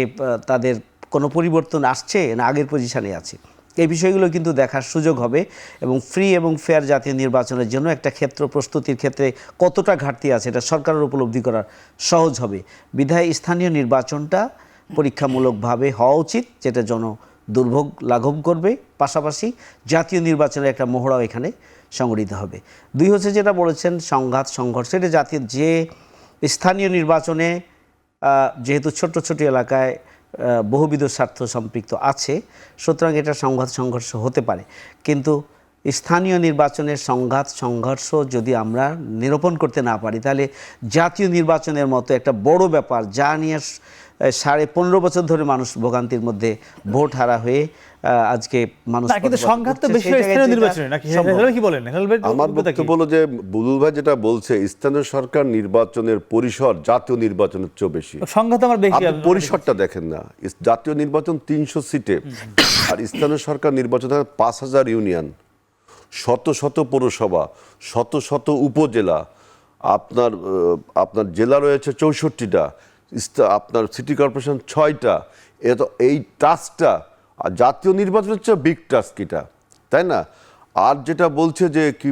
তাদের কোনো পরিবর্তন আসছে না আগের পজিশনে আছে, এই বিষয়গুলো কিন্তু দেখার সুযোগ হবে। এবং ফ্রি এবং ফেয়ার জাতীয় নির্বাচনের জন্য একটা ক্ষেত্র প্রস্তুতির ক্ষেত্রে কতটা ঘাটতি আছে এটা সরকারের উপলব্ধি করা সহজ হবে। বিধায় স্থানীয় নির্বাচনটা পরীক্ষামূলকভাবে হওয়া উচিত, যেটা দুর্ভোগ লাঘব করবে, পাশাপাশি জাতীয় নির্বাচনের একটা মহড়াও এখানে সংগঠিত হবে। 2 হচ্ছে যেটা বলেছেন সংঘাত সংঘর্ষ, এটা জাতীয় যে স্থানীয় নির্বাচনে যেহেতু ছোট ছোট এলাকায় বহুবিধ স্বার্থ সম্পৃক্ত আছে, সুতরাং এটা সংঘাত সংঘর্ষ হতে পারে। কিন্তু স্থানীয় নির্বাচনের সংঘাত সংঘর্ষ যদি আমরা নিরূপণ করতে না পারি তাহলে জাতীয় নির্বাচনের মতো একটা বড় ব্যাপার, যা নিয়ে 15.5 বছর ধরে মানুষ ভোগান্তির মধ্যে ভোট হারা হয়ে আজকে মানুষ, কিন্তু সংঘাত তো বেশি স্থানীয় নির্বাচনে নাকি, কি বলেন? আমার বক্তব্য হলো যে বুলবুল ভাই যেটা বলছে, স্থানীয় সরকার নির্বাচনের পরিসর জাতীয় নির্বাচনের চেয়ে বেশি। সংঘাত আমার বেশি, আপনি পরিসরটা দেখেন না। জাতীয় নির্বাচন 300 সিটে, আর স্থানীয় সরকার নির্বাচন 5000 ইউনিয়ন, শত শত পৌরসভা, শত শত উপজেলা, আপনার জেলা রয়েছে 64টা, আপনার সিটি কর্পোরেশন 6টা। এই টাস্কটা আর জাতীয় নির্বাচনের হচ্ছে বিগ টাস্ক এটা, তাই না? আর যেটা বলছে যে কি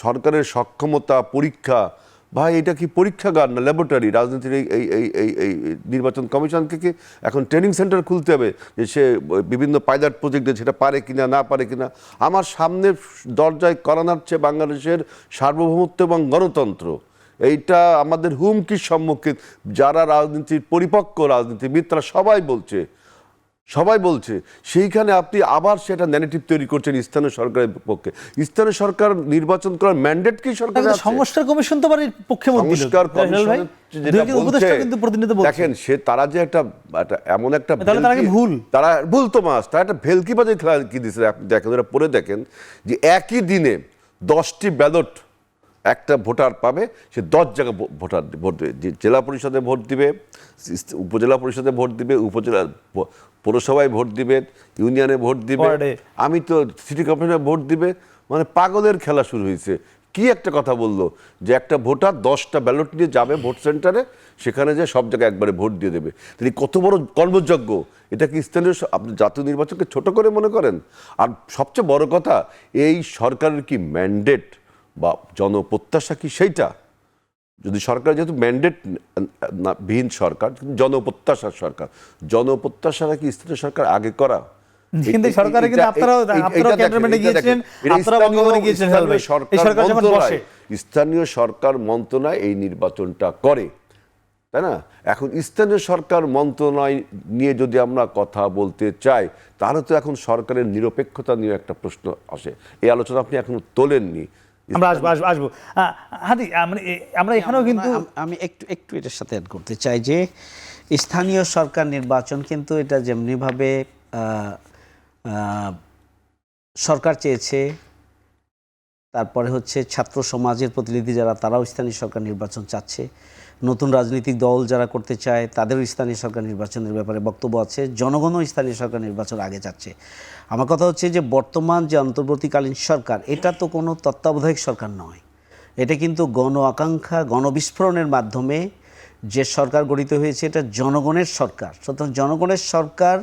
সরকারের সক্ষমতা পরীক্ষা, ভাই এটা কি পরীক্ষাগার না ল্যাবরেটরি? রাজনীতির এই এই এই এই নির্বাচন কমিশনকে কি এখন ট্রেনিং সেন্টার খুলতে হবে যে সে বিভিন্ন পাইলট প্রজেক্ট সেটা পারে কিনা না পারে কিনা? আমার সামনে দরজায় করানোর চেয়ে বাংলাদেশের সার্বভৌমত্ব এবং গণতন্ত্র, এইটা আমাদের হুমকির সম্মুখীন। যারা রাজনীতির পরিপক্ক রাজনীতিবিদ তারা সবাই বলছে সেইখানে আপনি আবার সেটা ন্যারেটিভ তৈরি করছেন স্থানীয় সরকারের পক্ষে। স্থানীয় সরকার নির্বাচন করার ম্যান্ডেট কি সরকারের আছে? সংস্কার কমিশন তো বাড়ির পক্ষে মত দিল। সংস্কার কমিশন যেটা বলছে, কিন্তু প্রতিনিধি বলছে, দেখেন তারা যে একটা এমন একটা তারা ভুল তো মাস, তারা একটা ভেলকিবাজি খেলা কি দিচ্ছে দেখেন, ওরা পড়ে দেখেন যে একই দিনে 10টি ব্যালট একটা ভোটার পাবে, সে 10 জায়গায় ভোট দেবে। জেলা পরিষদে ভোট দিবে, উপজেলা পরিষদে ভোট দিবে, উপজেলা পৌরসভায় ভোট দিবে, ইউনিয়নে ভোট দিবে, আমি তো সিটি কর্পোরেশনে ভোট দিবে। মানে পাগলের খেলা শুরু হয়েছে। কি একটা কথা বললো যে একটা ভোটার 10টা ব্যালট নিয়ে যাবে ভোট সেন্টারে, সেখানে যে সব জায়গায় একবারে ভোট দিয়ে দেবে। তিনি কত বড় কর্মযজ্ঞ! এটা কি স্থানীয় আপনি জাতীয় নির্বাচনকে ছোট করে মনে করেন? আর সবচেয়ে বড় কথা, এই সরকারের কি ম্যান্ডেট বা জনপ্রত্যাশা কি সেইটা? যদি সরকার যেহেতু ম্যান্ডেট বিহীন সরকার, জনপ্রত্যাশার সরকার, জনপ্রত্যাশাটা কি স্থানীয় সরকার আগে করা? কিন্তু সরকারে কিন্তু আপনারাও ক্যান্টনমেন্টে গিয়েছিলেন, আপনারা বঙ্গভবনে গিয়েছিলেন, স্থানীয় সরকার মন্ত্রণালয় এই নির্বাচনটা করে, তাই না? এখন স্থানীয় সরকার মন্ত্রণালয় নিয়ে যদি আমরা কথা বলতে চাই তাহলে তো এখন সরকারের নিরপেক্ষতা নিয়ে একটা প্রশ্ন আসে। এই আলোচনা আপনি এখন তোলেননি। আমরা আসবো হাদি, আমরা এখানেও কিন্তু আমি একটু এটার সাথে অ্যাড করতে চাই যে স্থানীয় সরকার নির্বাচন কিন্তু এটা যেমনিভাবে সরকার চেয়েছে তারপরে হচ্ছে ছাত্র সমাজের প্রতিনিধি যারা, তারাও স্থানীয় সরকার নির্বাচন চাচ্ছে। নতুন রাজনৈতিক দল যারা করতে চায় তাদেরও স্থানীয় সরকার নির্বাচনের ব্যাপারে বক্তব্য আছে। জনগণও স্থানীয় সরকার নির্বাচন আগে যাচ্ছে। আমার কথা হচ্ছে যে বর্তমান যে অন্তর্বর্তীকালীন সরকার, এটা তো কোনো তত্ত্বাবধায়ক সরকার নয়, এটা কিন্তু গণ আকাঙ্ক্ষা, গণবিস্ফোরণের মাধ্যমে যে সরকার গঠিত হয়েছে, এটা জনগণের সরকার। সুতরাং জনগণের সরকার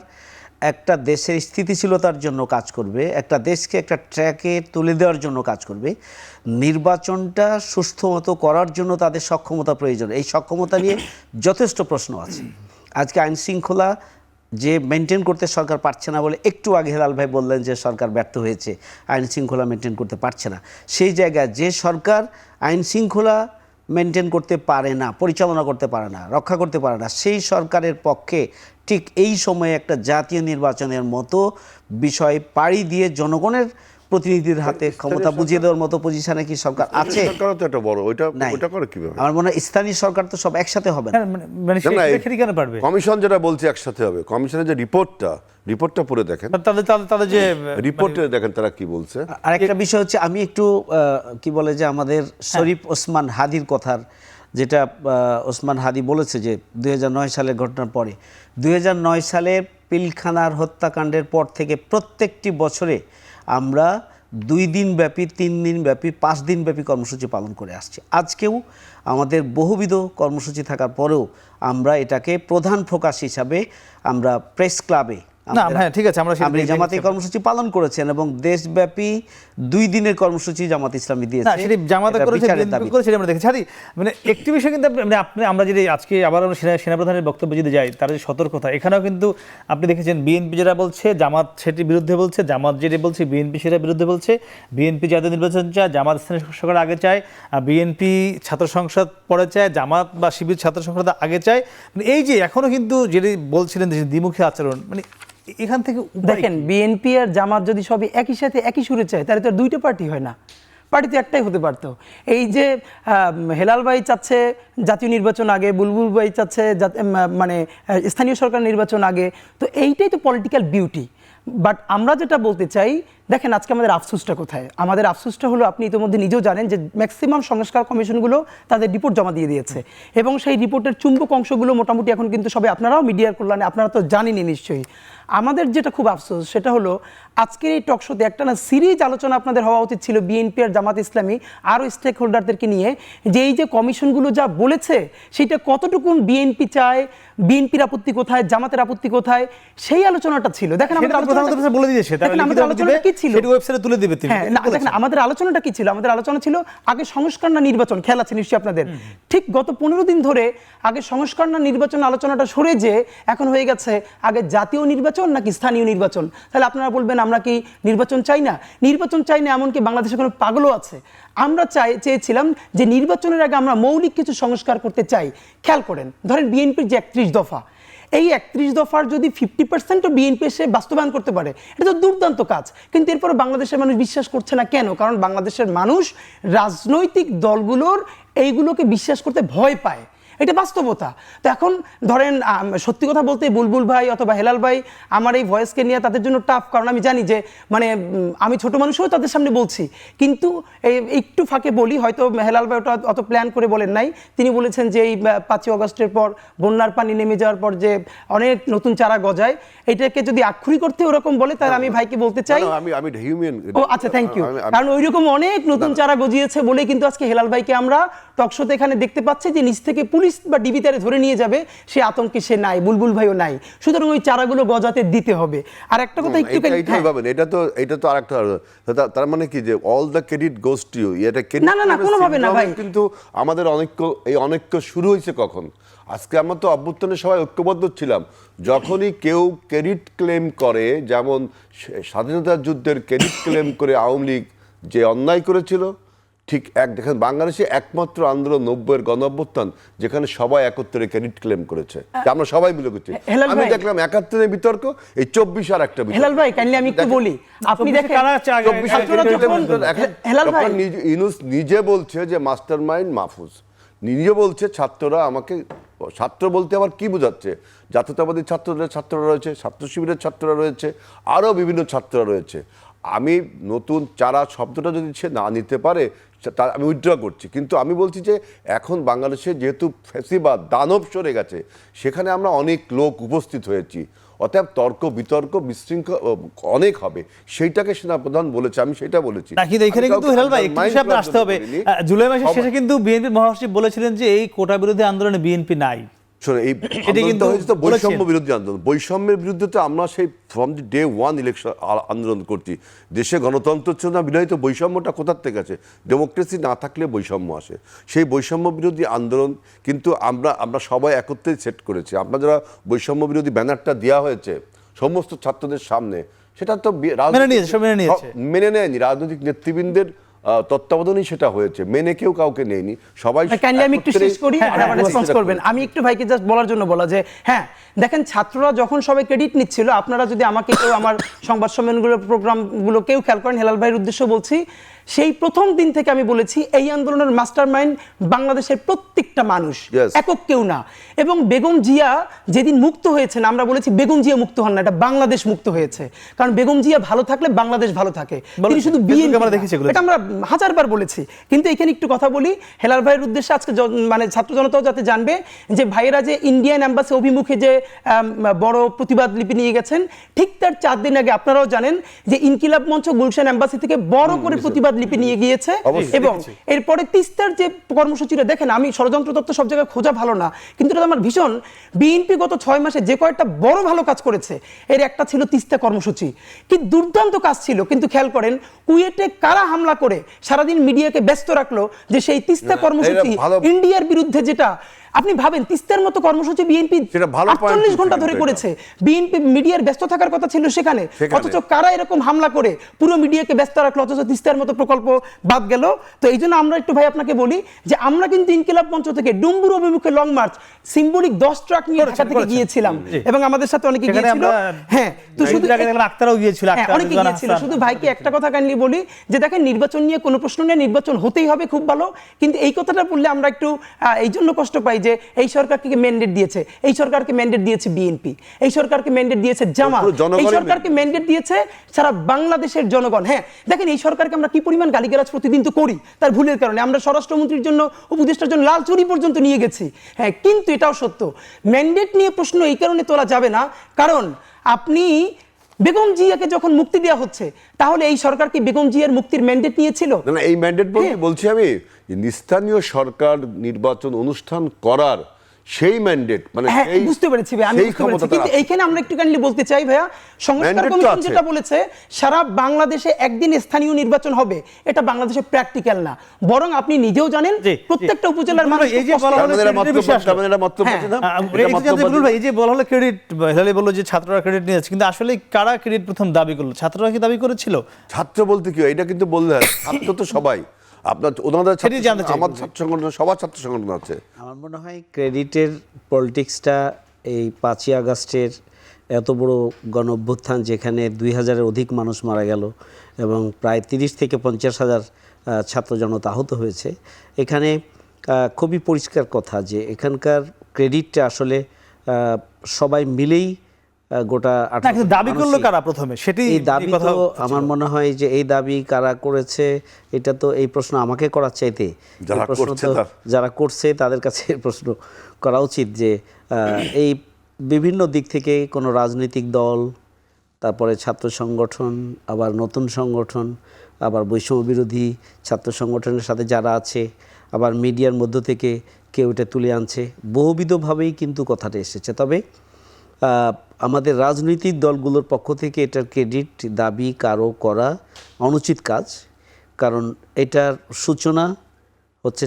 একটা দেশের স্থিতিশীলতার জন্য কাজ করবে, একটা দেশকে একটা ট্র্যাকে তুলে দেওয়ার জন্য কাজ করবে। নির্বাচনটা সুস্থ মতো করার জন্য তাদের সক্ষমতা প্রয়োজন। এই সক্ষমতা নিয়ে যথেষ্ট প্রশ্ন আছে। আজকে আইন শৃঙ্খলা যে মেনটেন করতে সরকার পারছে না বলে একটু আগে হেলাল ভাই বললেন যে সরকার ব্যর্থ হয়েছে, আইন শৃঙ্খলা মেনটেন করতে পারছে না। সেই জায়গায় যে সরকার আইন শৃঙ্খলা মেনটেন করতে পারে না, পরিচালনা করতে পারে না, রক্ষা করতে পারে না, সেই সরকারের পক্ষে ঠিক এই সময়ে একটা জাতীয় নির্বাচনের মতো বিষয় পাড়ি দিয়ে জনগণের প্রতিনিধিদের হাতে ক্ষমতা বুঝিয়ে দেওয়ার মতো পজিশনে কি সরকার আছে? সরকারও তো একটা বড়, নাই। ওইটা করে কিভাবে? আমার মনে হয় স্থানীয় সরকার তো সব একসাথে হবে না। মানে না, না, এই সেটা কেন পারবে? কমিশন যেটা বলছে একসাথে হবে। কমিশনের যে রিপোর্টটা পড়ে দেখেন, তাদের যে রিপোর্টে দেখেন তারা কি বলছে। আরেকটা বিষয় হচ্ছে, আমি একটু কি বলে যে আমাদের শরীফ ওসমান হাদির কথার, যেটা ওসমান হাদি বলেছে যে 2009 সালের ঘটনার পরে, 2009 সালের পিলখানার হত্যাকাণ্ডের পর থেকে প্রত্যেকটি বছরে আমরা 2 দিন ব্যাপী, 3 দিন ব্যাপী, 5 দিন ব্যাপী কর্মসূচি পালন করে আসছি। আজকেও আমাদের বহুবিধ কর্মসূচি থাকার পরেও আমরা এটাকে প্রধান ফোকাস হিসাবে আমরা প্রেস ক্লাবে না, হ্যাঁ, ঠিক আছে, আমরা জামাতে কর্মসূচি পালন করেছেন এবং দেশব্যাপী 2 দিনের কর্মসূচি জামাত ইসলামী দিয়েছে। না, সেটা জামাতে করেছে, বিএনপি করেছে, আমরা দেখেছি। আরে মানে একটি বিষয় কিন্তু আমরা যদি আজকে আবার আমরা সেনাপ্রধানের বক্তব্য যদি যাই, তার যে সতর্কতা, এখানেও কিন্তু আপনি দেখেছেন বিএনপি যেটা বলছে জামাত সেটির বিরুদ্ধে বলছে, জামাত যেটা বলছে বিএনপি সেটার বিরুদ্ধে বলছে। বিএনপি জাতীয় নির্বাচন চায়, জামাত স্থানীয় সরকার আগে চায়, বিএনপি ছাত্র সংসদ পরে চায়, জামাত বা শিবির ছাত্র সংসদ আগে চায়। মানে এই যে এখনো কিন্তু যেটি বলছিলেন যে দ্বিমুখী আচরণ, মানে এখান থেকে দেখেন, বিএনপি আর জামাত যদি সবই একই সাথে একই সুরে চায়, তাহলে তো আর 2টা পার্টি হয় না, পার্টি তো একটাই হতে পারতো। এই যে হেলাল ভাই চাচ্ছে জাতীয় নির্বাচন আগে, বুলবুল ভাই চাচ্ছে মানে স্থানীয় সরকার নির্বাচন আগে, তো এইটাই তো পলিটিক্যাল বিউটি। বাট আমরা যেটা বলতে চাই, দেখেন আজকে আমাদের আফসোসটা কোথায়? আমাদের আফসোসটা হলো, আপনি ইতিমধ্যে নিজেও জানেন যে ম্যাক্সিমাম সংস্কার কমিশনগুলো তাদের রিপোর্ট জমা দিয়ে দিয়েছে এবং সেই রিপোর্টের চুম্বক অংশগুলো মোটামুটি এখন কিন্তু সবাই, আপনারাও মিডিয়ার কল্যাণে আপনারা তো জানেনই নিশ্চয়ই। আমাদের যেটা খুব আফসোস সেটা হলো, আজকের এই টকশোতে একটা না সিরিজ আলোচনা আপনাদের হওয়া উচিত ছিল বিএনপি আর জামাত ইসলামী আরও স্টেক হোল্ডারদেরকে নিয়ে, যে এই যে কমিশনগুলো যা বলেছে সেটা কতটুকুন বিএনপি চায়, বিএনপির আপত্তি কোথায়, জামাতের আপত্তি কোথায়, সেই আলোচনাটা ছিল। দেখেন আমাদের আলোচনাটা বলে দিয়েছে, আমাদের আলোচনাটা কি ছিল, ওয়েবসাইটে তুলে দিবে তিনি। হ্যাঁ, না দেখেন আমাদের আলোচনাটা কি ছিল, আমাদের আলোচনা ছিল আগে সংস্কার না নির্বাচন। খেয়াল আছে নিশ্চয়ই আপনাদের, ঠিক গত 15 দিন ধরে আগে সংস্কার না নির্বাচন আলোচনাটা সরে যে এখন হয়ে গেছে আগে জাতীয় নির্বাচন নাকি স্থানীয় নির্বাচন। তাহলে আপনারা বলবেন আমরা কি নির্বাচন চাই না? নির্বাচন চাই না এমনকি বাংলাদেশে কোনো পাগলও আছে। আমরা চেয়েছিলাম যে নির্বাচনের আগে আমরা মৌলিক কিছু সংস্কার করতে চাই। খেয়াল করেন, ধরেন বিএনপির যে 31 দফা, এই 31 দফার যদি 50% বিএনপি এসে বাস্তবায়ন করতে পারে, এটা তো দুর্দান্ত কাজ। কিন্তু এরপরে বাংলাদেশের মানুষ বিশ্বাস করছে না কেন? কারণ বাংলাদেশের মানুষ রাজনৈতিক দলগুলোর এইগুলোকে বিশ্বাস করতে ভয় পায়, এটা বাস্তবতা। তো এখন ধরেন সত্যি কথা বলতে বুলবুল ভাই অথবা হেলাল ভাই আমার এই ভয়েসকে নিয়ে তাদের জন্য টাফ, কারণ আমি জানি যে মানে আমি ছোট মানুষও তাদের সামনে বলছি, কিন্তু একটু ফাঁকে বলি, হয়তো হেলাল ভাই ওটা অত প্ল্যান করে বলেন নাই। তিনি বলেছেন যে এই 5ই আগস্টের পর বন্যার পানি নেমে যাওয়ার পর যে অনেক নতুন চারা গজায়, এটাকে যদি আক্ষরিক করতে ওরকম বলে, তাহলে আমি ভাইকে বলতে চাই, আমি হিউম্যান। ও আচ্ছা, থ্যাংক ইউ। কারণ ওইরকম অনেক নতুন চারা গজিয়েছে বলে কিন্তু আজকে হেলাল ভাইকে আমরা টকশোতে এখানে দেখতে পাচ্ছি যে নিচ থেকে পুলিশ বা ডিবি তারে ধরে নিয়ে যাবে, সে আতঙ্কে সে নাই, বুলবুল ভাইও নাই। সুতরাং ওই চারাগুলো গজাতে দিতে হবে। আর একটা কথা একটু এটা তো আরেকটা, তার মানে কি যে all the credit goes to you, এটা না না না কোনোভাবে না ভাই। কিন্তু আমাদের অনৈক্য শুরু হয়েছে কখন? আজকে আমরা তো অভ্যুত্থানে সবাই ঐক্যবদ্ধ ছিলাম। যখনই কেউ ক্রেডিট ক্লেম করে, যেমন স্বাধীনতা যুদ্ধের ক্রেডিট ক্লেম করে আওয়ামী লীগ যে অন্যায় করেছিল, ঠিক দেখেন বাংলাদেশে একমাত্র আন্দোলন 90-এর গণঅভ্যুত্থান যেখানে সবাই একত্রে ক্রেডিট ক্লেম করেছে, আমরা সবাই মিলে করছি। আমি দেখলাম 71-এর বিতর্ক, এই 24 আর একটা বিতর্ক। হেলাল ভাই কাইন্ডলি আমি একটু বলি, আপনি দেখেন হেলাল ভাই ইউনূস নিজে বলছে যে মাস্টারমাইন্ড মাহফুজ, নিজে বলছে ছাত্ররা আমাকে, ছাত্র বলতে আবার কি বোঝাচ্ছে? জাতীয়তাবাদী ছাত্ররা রয়েছে, ছাত্র শিবিরের ছাত্ররা রয়েছে, আরও বিভিন্ন ছাত্ররা রয়েছে। আমি নতুন চারা শব্দটা যদি সে না নিতে পারে তা আমি উইথড্র করছি, কিন্তু আমি বলছি যে এখন বাংলাদেশে যেহেতু ফ্যাসিবাদ দানব সরে গেছে, সেখানে আমরা অনেক লোক উপস্থিত হয়েছি, অতএব তর্ক বিতর্ক বিশৃঙ্খল অনেক হবে, সেইটাকে সেনাপ্রধান বলেছে, আমি সেটা বলেছি না, কিন্তু এখানে কিন্তু হেলাল ভাই একটু বিষয়ে আপনার আসতে হবে। জুলাই মাসের শেষে কিন্তু বিএনপির মহাসচিব বলেছিলেন যে এই কোটা বিরোধী আন্দোলনে বিএনপি নাই। শোনো, এই আন্দোলনটা হয়েছে তো বৈষম্য বিরোধী আন্দোলন। বৈষম্যের বিরুদ্ধে তো আমরা সেই from the day one election আন্দোলন করছি। দেশে গণতন্ত্র হচ্ছে না বিধায়িত বৈষম্যটা কোথার থেকে আছে? ডেমোক্রেসি না থাকলে বৈষম্য আসে। সেই বৈষম্য বিরোধী আন্দোলন কিন্তু আমরা সবাই একত্রে সেট করেছি। আমরা যারা বৈষম্য বিরোধী ব্যানারটা দেওয়া হয়েছে সমস্ত ছাত্রদের সামনে, সেটা তো মেনে নেয়নি রাজনৈতিক নেতৃবৃন্দের তত্ত্বাবধানেই সেটা হয়েছে, মেনে কেউ কাউকে নেয়নি, সবাই। আমি একটু শেষ করি, রেসপন্স করবেন। আমি একটু ভাইকে জাস্ট বলার জন্য বলা যে হ্যাঁ দেখেন, ছাত্ররা যখন সবাই ক্রেডিট নিচ্ছিল, আপনারা যদি আমাকে কেউ আমার সংবাদ সম্মেলনগুলো প্রোগ্রামগুলো কেউ খেয়াল করেন, হেলাল ভাইয়ের উদ্দেশ্য বলছি, সেই প্রথম দিন থেকে আমি বলেছি এই আন্দোলনের মাস্টারমাইন্ড বাংলাদেশের প্রত্যেকটা মানুষ, একক কেউ না। এবং বেগম জিয়া যেদিন মুক্ত হয়েছেন, আমরা বলেছি বেগম জিয়া মুক্ত হন না, এটা বাংলাদেশ মুক্ত হয়েছে। কারণ বেগম জিয়া ভালো থাকলে বাংলাদেশ ভালো থাকে, তিনি শুধু বিএনপি, এটা আমরা হাজারবার বলেছি। কিন্তু এখানে একটু কথা বলি হেলাল ভাইয়ের উদ্দেশ্যে, আজকে মানে ছাত্র জনতাও যাতে জানবে যে ভাইয়েরা যে ইন্ডিয়ান এম্বাসি অভিমুখে যে বড় প্রতিবাদ লিপি নিয়ে গেছেন, ঠিক তার 4 দিন আগে আপনারাও জানেন যে ইনকিলাব মঞ্চ গুলশান এম্বাসি থেকে বড় করে প্রতিবাদ লিপি নিয়ে গিয়েছে। এবং এরপরে তিস্তার যে কর্মসূচিটা দেখেন, আমি ষড়যন্ত্র তত্ত্ব সব জায়গায় খোঁজা ভালো না, কিন্তু এটা আমার ভীষণ, বিএনপি গত 6 মাসে যে কয়েকটা বড় ভালো কাজ করেছে, এর একটা ছিল তিস্তা কর্মসূচি, কি দুর্দান্ত কাজ ছিল। কিন্তু খেয়াল করেন কুয়েটে কারা হামলা করে সারাদিন মিডিয়াকে ব্যস্ত রাখলো যে সেই তিস্তা কর্মসূচি ইন্ডিয়ার বিরুদ্ধে, যেটা আপনি ভাবেন তিস্তার মতো কর্মসূচি বিএনপি 48 ঘন্টা ধরে করেছে, বিএনপি মিডিয়ার ব্যস্ত থাকার কথা ছিল সেখানে, অথচ কারা এরকম হামলা করে পুরো মিডিয়াকে ব্যস্ত রাখলো, অথচ তিস্তার মতো প্রকল্প বাদ গেল। তো এই জন্য আমরা একটু ভাই আপনাকে বলি যে আমরা কিন্তু ইনকিলাব মঞ্চ থেকে ডুম্বুর অভিমুখে লং মার্চ সিম্বলিক 10 ট্রাক নিয়ে ঢাকা থেকে গিয়েছিলাম, এবং আমাদের সাথে অনেকে গিয়েছিল। হ্যাঁ, তো শুধু আক্তারাও গিয়েছিল, অনেকে গিয়েছিল। শুধু ভাইকে একটা কথা কাইন্ডলি বলি যে দেখেন, নির্বাচন নিয়ে কোনো প্রশ্ন নেই, নির্বাচন হতেই হবে, খুব ভালো। কিন্তু এই কথাটা বললে আমরা একটু এই জন্য কষ্ট পাই যে এই সরকারকে ম্যান্ডেট দিয়েছে, এই সরকারকে ম্যান্ডেট দিয়েছে বিএনপি, এই সরকারকে ম্যান্ডেট দিয়েছে জামাত, এই সরকারকে ম্যান্ডেট দিয়েছে সারা বাংলাদেশের জনগণ। হ্যাঁ দেখেন, এই সরকারকে আমরা কি পরিমাণ গালিগালাজ প্রতিদিন তো করি তার ভুলের কারণে, আমরা স্বরাষ্ট্রমন্ত্রীর জন্য, উপদেষ্টার জন্য লাল চুরি পর্যন্ত নিয়ে গেছি। হ্যাঁ, কিন্তু এটাও সত্য, ম্যান্ডেট নিয়ে প্রশ্ন এই কারণে তোলা যাবে না, কারণ আপনি বেগম জিয়াকে যখন মুক্তি দেওয়া হচ্ছে, তাহলে এই সরকার কি বেগম জিয়ার মুক্তির ম্যান্ডেট নিয়েছিল? না, এই ম্যান্ডেট বলছি আমি স্থানীয় সরকার নির্বাচন অনুষ্ঠান করার সেই ম্যান্ডেট, মানে বুঝতে পেরেছি ভাই, আমি বুঝতে পেরেছি। কিন্তু এইখানে আমরা একটু কাইন্ডলি বলতে চাই ভাইয়া, সংস্কার কমিশন যেটা বলেছে সারা বাংলাদেশে একদিন স্থানীয় নির্বাচন হবে, এটা বাংলাদেশে প্র্যাকটিক্যাল না, বরং আপনি নিজেও জানেন প্রত্যেকটা উপজেলার মানুষ। এই যে বলা হলো ক্রেডিট, হেলাল বলল যে ছাত্ররা ক্রেডিট নিয়েছে, কিন্তু আসলে কারা ক্রেডিট প্রথম দাবি করলো? ছাত্ররা কি দাবি করেছিল? ছাত্র বলতে কি, এটা কিন্তু বললে ছাত্র তো সবাই, আপনার ওনাদের আমার ছাত্র সংগঠন, সবার ছাত্র সংগঠন আছে। আমার মনে হয় ক্রেডিটের পলিটিক্সটা এই 5ই আগস্টের এত বড় গণ অভ্যুত্থান, যেখানে 2000-এর অধিক মানুষ মারা গেল এবং প্রায় 30 থেকে 50,000 ছাত্র জনতা আহত হয়েছে, এখানে খুবই পরিষ্কার কথা যে এখানকার ক্রেডিটটা আসলে সবাই মিলেই গোটা দাবি করলো কারা প্রথমে, সেটি এই দাবি তো আমার মনে হয় যে এই দাবি কারা করেছে, এটা তো এই প্রশ্ন আমাকে করার চাইতে যারা করছে তাদের কাছে প্রশ্ন করা উচিত যে এই বিভিন্ন দিক থেকে কোনো রাজনৈতিক দল, তারপরে ছাত্র সংগঠন, আবার নতুন সংগঠন, আবার বৈষম্য বিরোধী ছাত্র সংগঠনের সাথে যারা আছে, আবার মিডিয়ার মধ্য থেকে কেউ এটা তুলে আনছে, বহুবিধভাবেই কিন্তু কথাটা এসেছে। তবে আমাদের রাজনৈতিক দলগুলোর পক্ষ থেকে এটার ক্রেডিট দাবি কারো করা অনুচিত কাজ, কারণ এটার সূচনা হচ্ছে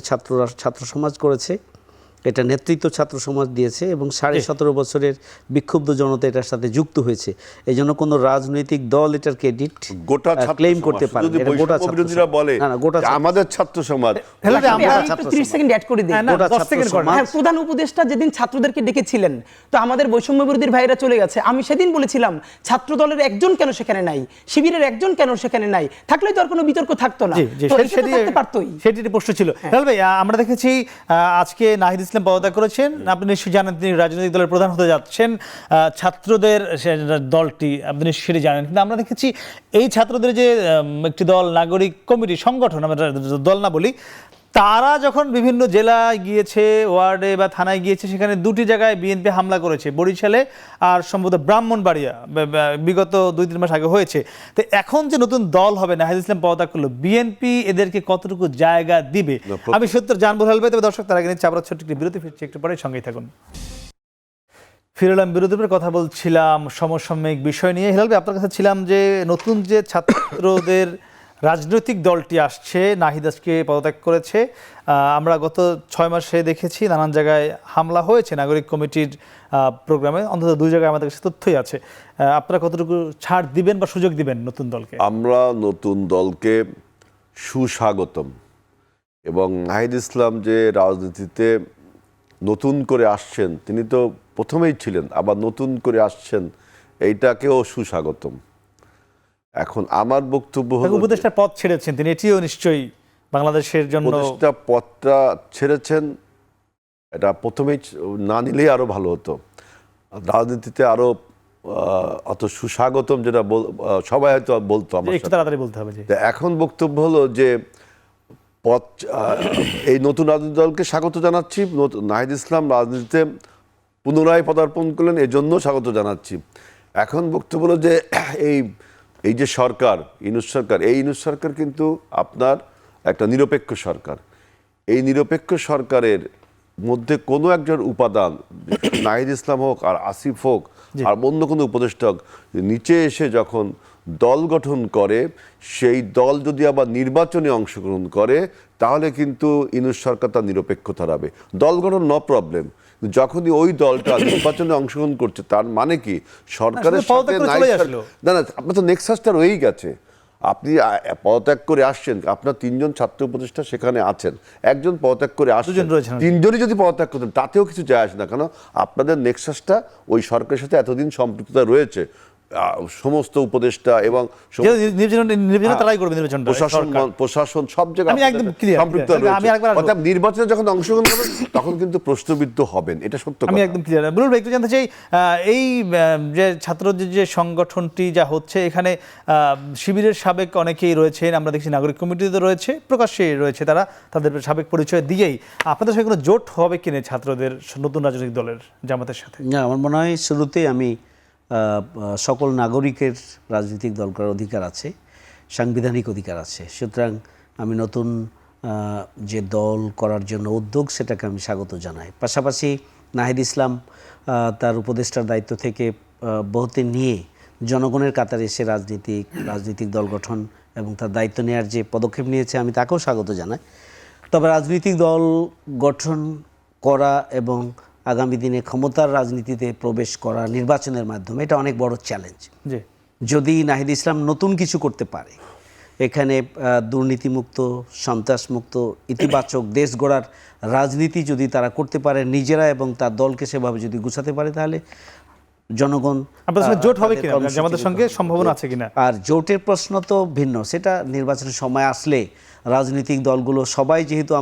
ছাত্র সমাজ করেছে, এটা নেতৃত্ব ছাত্র সমাজ দিয়েছে এবং 17.5 বছরের বিক্ষুব্ধ জনতা এটার সাথে যুক্ত হয়েছে। এই জন্য কোনো রাজনৈতিক দল এটার ক্রেডিট ক্লেম করতে পারে না। গোটা বিরোধীরা বলে আমাদের ছাত্র সমাজ। আমরা 30 সেকেন্ড অ্যাড করে দিই, প্রধান উপদেষ্টা যেদিন ছাত্রদেরকে ডেকেছিলেন, তো আমাদের বৈষম্য বিরোধীর ভাইরা চলে গেছে, আমি সেদিন বলেছিলাম ছাত্র দলের একজন কেন সেখানে নাই, শিবিরের একজন কেন সেখানে নাই, থাকলে তো আর কোনো বিতর্ক থাকতো না, সেটি প্রশ্ন ছিল। হেলাল ভাই, আমরা দেখেছি আজকে নাহিদ ইসলাম পদত্যাগ করেছেন, আপনি নিশ্চয়ই জানেন তিনি রাজনৈতিক দলের প্রধান হতে যাচ্ছেন। ছাত্রদের দলটি আপনি নিশ্চয়ই সেটি জানেন, কিন্তু আমরা দেখেছি এই ছাত্রদের যে একটি দল, নাগরিক কমিটি, সংগঠন, আমরা দল না বলি, তারা যখন বিভিন্ন জেলায় গিয়েছে, ওয়ার্ডে বা থানায় গিয়েছে, সেখানে দুটি জায়গায় বিএনপি হামলা করেছে, বরিশালে আর সম্ভবত ব্রাহ্মণবাড়িয়া, বিগত 2-3 মাস আগে হয়েছে। তো এখন যে নতুন দল হবে, নাহিদ ইসলাম পদত্যাগ করলো, বিএনপি এদেরকে কতটুকু জায়গা দিবে? আমি সত্য জানবো হেলবে, তবে দর্শক তার আগে নিচ্ছে আবার ছোট্ট একটি বিরতি, ফিরছি একটু পরে, সঙ্গেই থাকুন। ফিরলাম বিরতির পরে, কথা বলছিলাম সমসাময়িক বিষয় নিয়ে। হেলাল ভাই, আপনার কাছে ছিলাম যে নতুন যে ছাত্রদের রাজনৈতিক দলটি আসছে, নাহিদ আজকে পদত্যাগ করেছে। আমরা গত 6 মাসে দেখেছি নানান জায়গায় হামলা হয়েছে নাগরিক কমিটির প্রোগ্রামে, অন্তত 2 জায়গায় আমাদের কাছে তথ্যই আছে। আপনারা কতটুকু ছাড় দিবেন বা সুযোগ দিবেন নতুন দলকে? আমরা নতুন দলকে সুস্বাগতম, এবং নাহিদ ইসলাম যে রাজনীতিতে নতুন করে আসছেন, তিনি তো প্রথমেই ছিলেন, আবার নতুন করে আসছেন, এইটাকেও সুস্বাগতম। এখন আমার বক্তব্য হলো, উপদেষ্টার পদ ছেড়েছেন তিনি, এটিও নিশ্চয়ই বাংলাদেশের জন্য। উপদেষ্টা পদটা ছেড়েছেন, এটা প্রথমেই না নিলেই আরো ভালো হতো। রাজনীতিতে আরো অত সুস্বাগতম যেটা সবাই হয়তো বলতো, আমার একটু তাড়াতাড়ি বলতে হবে। যে এখন বক্তব্য হলো যে পদ, এই নতুন রাজনৈতিক দলকে স্বাগত জানাচ্ছি। নাহিদ ইসলাম রাজনীতিতে পুনরায় পদার্পণ করলেন, এজন্য স্বাগত জানাচ্ছি। এখন বক্তব্য হলো যে এই যে সরকার, ইউনূস সরকার, এই ইউনূস সরকার কিন্তু আপনার একটা নিরপেক্ষ সরকার। এই নিরপেক্ষ সরকারের মধ্যে কোনো একজন উপাদান, নাহিদ ইসলাম হোক আর আসিফ হোক আর অন্য কোনো উপদেষ্টা হোক, নিচে এসে যখন দল গঠন করে, সেই দল যদি আবার নির্বাচনে অংশগ্রহণ করে, তাহলে কিন্তু ইউনূস সরকার তার নিরপেক্ষতা হারাবে। দল গঠন নো প্রবলেম, যখনই ওই দলটা নির্বাচনে অংশগ্রহণ করছে, তার মানে কি সরকারের সাথে না, আপনার তো নেক্সাসটা রয়েই গেছে। আপনি পদত্যাগ করে আসছেন, আপনার 3 জন ছাত্র উপদেষ্টা সেখানে আছেন, একজন পদত্যাগ করে আসছেন, 3 জনই যদি পদত্যাগ করতেন তাতেও কিছু যায় আসে না, কেন আপনাদের নেক্সাসটা ওই সরকারের সাথে এতদিন সম্পৃক্ততা রয়েছে। সমস্ত উপদেষ্টা এবং প্রশাসন সব জায়গায় সম্পৃক্ত রয়েছে। অর্থাৎ নির্বাচনে যখন অংশগ্রহণ করবেন তখন কিন্তু প্রশ্নবিদ্ধ হবেন, এটা সত্য। আমি একদম ক্লিয়ার। বুলবুল ভাই, একটু জানতে চাই, এই যে ছাত্রদের যে সংগঠনটি যা হচ্ছে, এখানে শিবিরের সাবেক অনেকেই রয়েছেন, আমরা দেখছি নাগরিক কমিটিতে রয়েছে, প্রকাশ্যে রয়েছে, তারা তাদের সাবেক পরিচয় দিয়েই। আপনাদের সঙ্গে কোনো জোট হবে কিনা ছাত্রদের নতুন রাজনৈতিক দলের জামাতের সাথে? না, আমার মনে হয় শুরুতেই আমি সকল নাগরিকের রাজনৈতিক দল করার অধিকার আছে, সাংবিধানিক অধিকার আছে। সুতরাং আমি নতুন যে দল করার জন্য উদ্যোগ, সেটাকে আমি স্বাগত জানাই। পাশাপাশি নাহিদ ইসলাম তার উপদেষ্টার দায়িত্ব থেকে বহুতে নিয়ে জনগণের কাতারে এসে রাজনৈতিক দল গঠন এবং তার দায়িত্ব নেওয়ার যে পদক্ষেপ নিয়েছে, আমি তাকেও স্বাগত জানাই। তবে রাজনৈতিক দল গঠন করা এবং আগামী দিনে ক্ষমতার রাজনীতিতে প্রবেশ করা নির্বাচনের মাধ্যমে, এটা অনেক বড় চ্যালেঞ্জ। যদি নাহিদ ইসলাম নতুন কিছু করতে পারে, এখানে দুর্নীতিমুক্ত, সন্ত্রাসমুক্ত, ইতিবাচক দেশ গড়ার রাজনীতি যদি তারা করতে পারে নিজেরা এবং তার দলকে সেভাবে যদি গুছাতে পারে, তাহলে জনগণ জোট হবে কিনা, আমাদের সঙ্গে সম্ভাবনা আছে কিনা। আর জোটের প্রশ্ন তো ভিন্ন, সেটা নির্বাচনের সময় আসলে রাজনৈতিক দলগুলো সবাই যেহেতু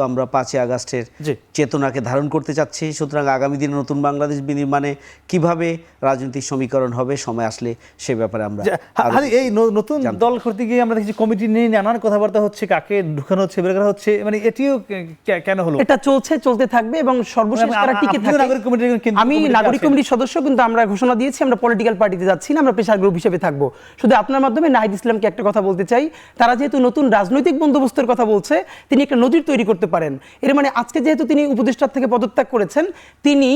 আমরা 5ই আগস্টের চেতনাকে ধারণ করতে চাচ্ছি, সুতরাং আগামী দিনে নতুন বাংলাদেশ বিনির্মাণে কিভাবে রাজনৈতিক সমীকরণ হবে, সময় আসলে সে ব্যাপারে আমরা এই নতুন দল করতে গিয়ে আমরা দেখছি কমিটি নিয়ে নানান কথাবার্তা হচ্ছে, কাকে ঢুকানো হচ্ছে, বের করা হচ্ছে, মানে এটিও কেন হলো? এটা চলতে থাকবে এবং সর্বশেষ তারা টিকে থাকে। আমি নাগরিক কমিটির সদস্য, কিন্তু আমরা ঘোষণা দিয়েছি আমরা পলিটিক্যাল পার্টিতে যাচ্ছি না, আমরা প্রেশার গ্রুপ হিসেবে থাকবো। শুধু আপনার মাধ্যমে নাহিদ ইসলামকে একটা কথা বলতে চাই, তারা যেহেতু নতুন রাজনৈতিক বন্দোবস্তের কথা বলছে, তিনি একটা নজির তৈরি করতে পারেন। এর মানে আজকে যেহেতু তিনি উপদেষ্টার থেকে পদত্যাগ করেছেন, তিনি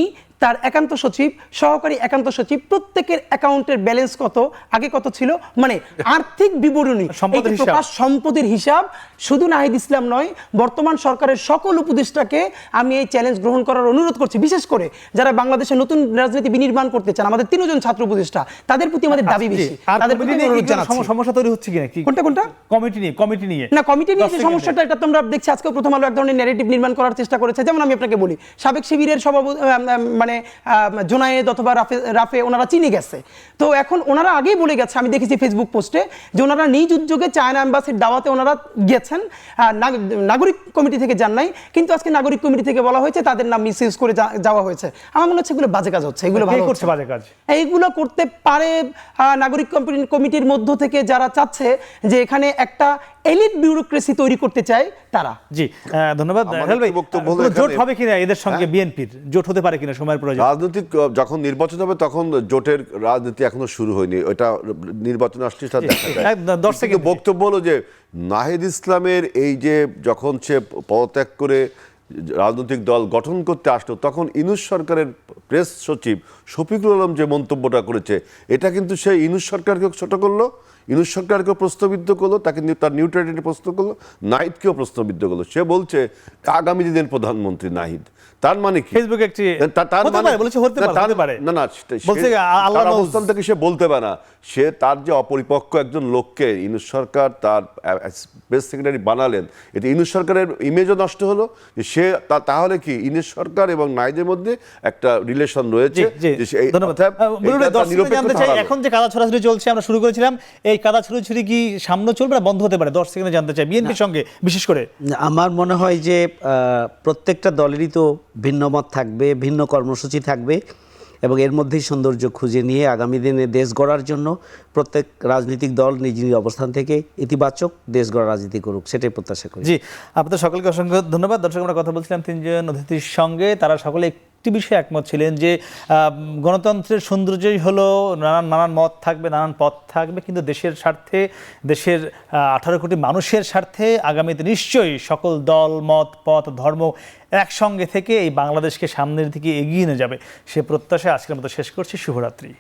তার একান্ত সচিব, সহকারী একান্ত সচিব, প্রত্যেকের অ্যাকাউন্টের ব্যালেন্স কত, আগে কত ছিল, মানে আর্থিক বিবরণী, সম্পদের হিসাব শুধু নাহিদ ইসলাম নয়, বর্তমান সরকারের সকল উপদেষ্টাকে আমি এই চ্যালেঞ্জ গ্রহণ করার অনুরোধ করছি। বিশেষ করে যারা বাংলাদেশে নতুন রাজনীতি বিনির্মাণ করতে চান, আমাদের 3 জন ছাত্র উপদেষ্টা, তাদের প্রতি আমাদের দাবি বেশি। তাদের প্রতি অনুরোধ জানাচ্ছি। সমস্যা তৈরি হচ্ছে কিনা? কোনটা? কমিটি নিয়ে না, কমিটি নিয়ে যে সমস্যাটা, এটা তোমরা দেখছি আজকে প্রথম আলো এক ধরনের ন্যারেটিভ নির্মাণ করার চেষ্টা করেছে। যেমন আমি আপনাকে বলি, সাবেক শিবিরের সভাপতি, মানে মানে জোনায়েদ অথবা রাফে ওনারা চিনে গেছে। তো এখন ওনারা আগেই বলে গেছে, আমি দেখেছি ফেসবুক পোস্টে, যে ওনারা নিজ উদ্যোগে চায়না এম্বাসির দাওয়াতে ওনারা গেছেন, নাগরিক কমিটি থেকে যান নাই, কিন্তু আজকে নাগরিক কমিটি থেকে বলা হয়েছে তাদের নাম মিসইউজ করে যাওয়া হয়েছে। আমার মনে হচ্ছে এগুলো বাজে কাজ হচ্ছে, এগুলো ভালো করছে বাজে কাজ, এইগুলো করতে পারে নাগরিক কমিটির মধ্য থেকে যারা চাচ্ছে যে এখানে একটা এলিট বিউরোক্রেসি তৈরি করতে চায় তারা। জি ধন্যবাদ। আমার হেলাল ভাই, একটি বক্তব্য হলো কোনো জোট এখানে- হবে কিনা এদের সঙ্গে, বিএনপির জোট হতে পারে কিনা সময়ের প্রয়োজন? রাজনৈতিক যখন নির্বাচন হবে তখন জোটের রাজনীতি এখনো শুরু হয়নি, ওটা নির্বাচন আসলে সেটা দেখা যায়। 10 সেকেন্ড কিন্তু বক্তব্য হলো যে নাহিদ ইসলামের এই যে যখন সে পদত্যাগ করে রাজনৈতিক দল গঠন করতে আসলো, তখন ইউনূস সরকারের প্রেস সচিব শফিকুল আলম যে মন্তব্যটা করেছে, এটা কিন্তু সে ইউনূস সরকারকে ছোট করলো, ইউনূস সরকারকেও প্রশ্নবিদ্ধ করলো, তাকে তার নিউট্রালিটি প্রশ্ন করলো, নাহিদকেও প্রশ্নবিদ্ধ করলো। সে বলছে আগামী দিনের প্রধানমন্ত্রী নাহিদ। তার মানে কি? ফেসবুকে একটি তার হতে মানে- পারে, বলেছে হতে পারে, না, হতে পারে। না, বলছে আল্লাহ তার knows। অবস্থান থেকে সে বলতে পারে না। সে তার যে অপরিপক্ক একজন লোককে ইউনূস সরকার তার প্রেস সেক্রেটারি বানালেন, এতে ইউনূস সরকারের ইমেজও নষ্ট হলো। যে সে তাহলে কি ইউনূস সরকার এবং নাহিদের মধ্যে একটা রিলেশন রয়েছে। জি, যে সে- ধন্যবাদ। অর্থাৎ বুলবুল ভাই, এটা তার দর্শকরা নিরপেক্ষতা জানতে চাই, হারালো। এখন যে কাদা ছড়াছড়ি চলছে, আমরা শুরু করেছিলাম, এই কাদা ছড়াছড়ি কি সামনে চলবে না বন্ধ হতে পারে? 10 সেকেন্ডে জানতে চাই বিএনপির সঙ্গে বিশেষ করে। আমার মনে হয় যে প্রত্যেকটা দলেরই তো ভিন্ন মত থাকবে, ভিন্ন কর্মসূচি থাকবে, এবং এর মধ্যেই সৌন্দর্য খুঁজে নিয়ে আগামী দিনে দেশ গড়ার জন্য প্রত্যেক রাজনৈতিক দল নিজ নিজ অবস্থান থেকে ইতিবাচক দেশ গড়া রাজনীতি করুক, সেটাই প্রত্যাশা করি। জি, আপনাদের সকলকে অসংখ্য ধন্যবাদ। দর্শক, আমরা কথা বলছিলাম 3 জন অতিথির সঙ্গে, তারা সকলে একটি বিষয়ে একমত ছিলেন যে গণতন্ত্রের সৌন্দর্যই হলো নানান মত থাকবে, নানান পথ থাকবে, কিন্তু দেশের স্বার্থে, দেশের 18 কোটি মানুষের স্বার্থে আগামীতে নিশ্চয়ই সকল দল, মত, পথ, ধর্ম একসঙ্গে থেকে এই বাংলাদেশকে সামনের দিকে এগিয়ে নিয়ে যাবে। সে প্রত্যাশায় আজকের মতো শেষ করছি। শুভরাত্রি।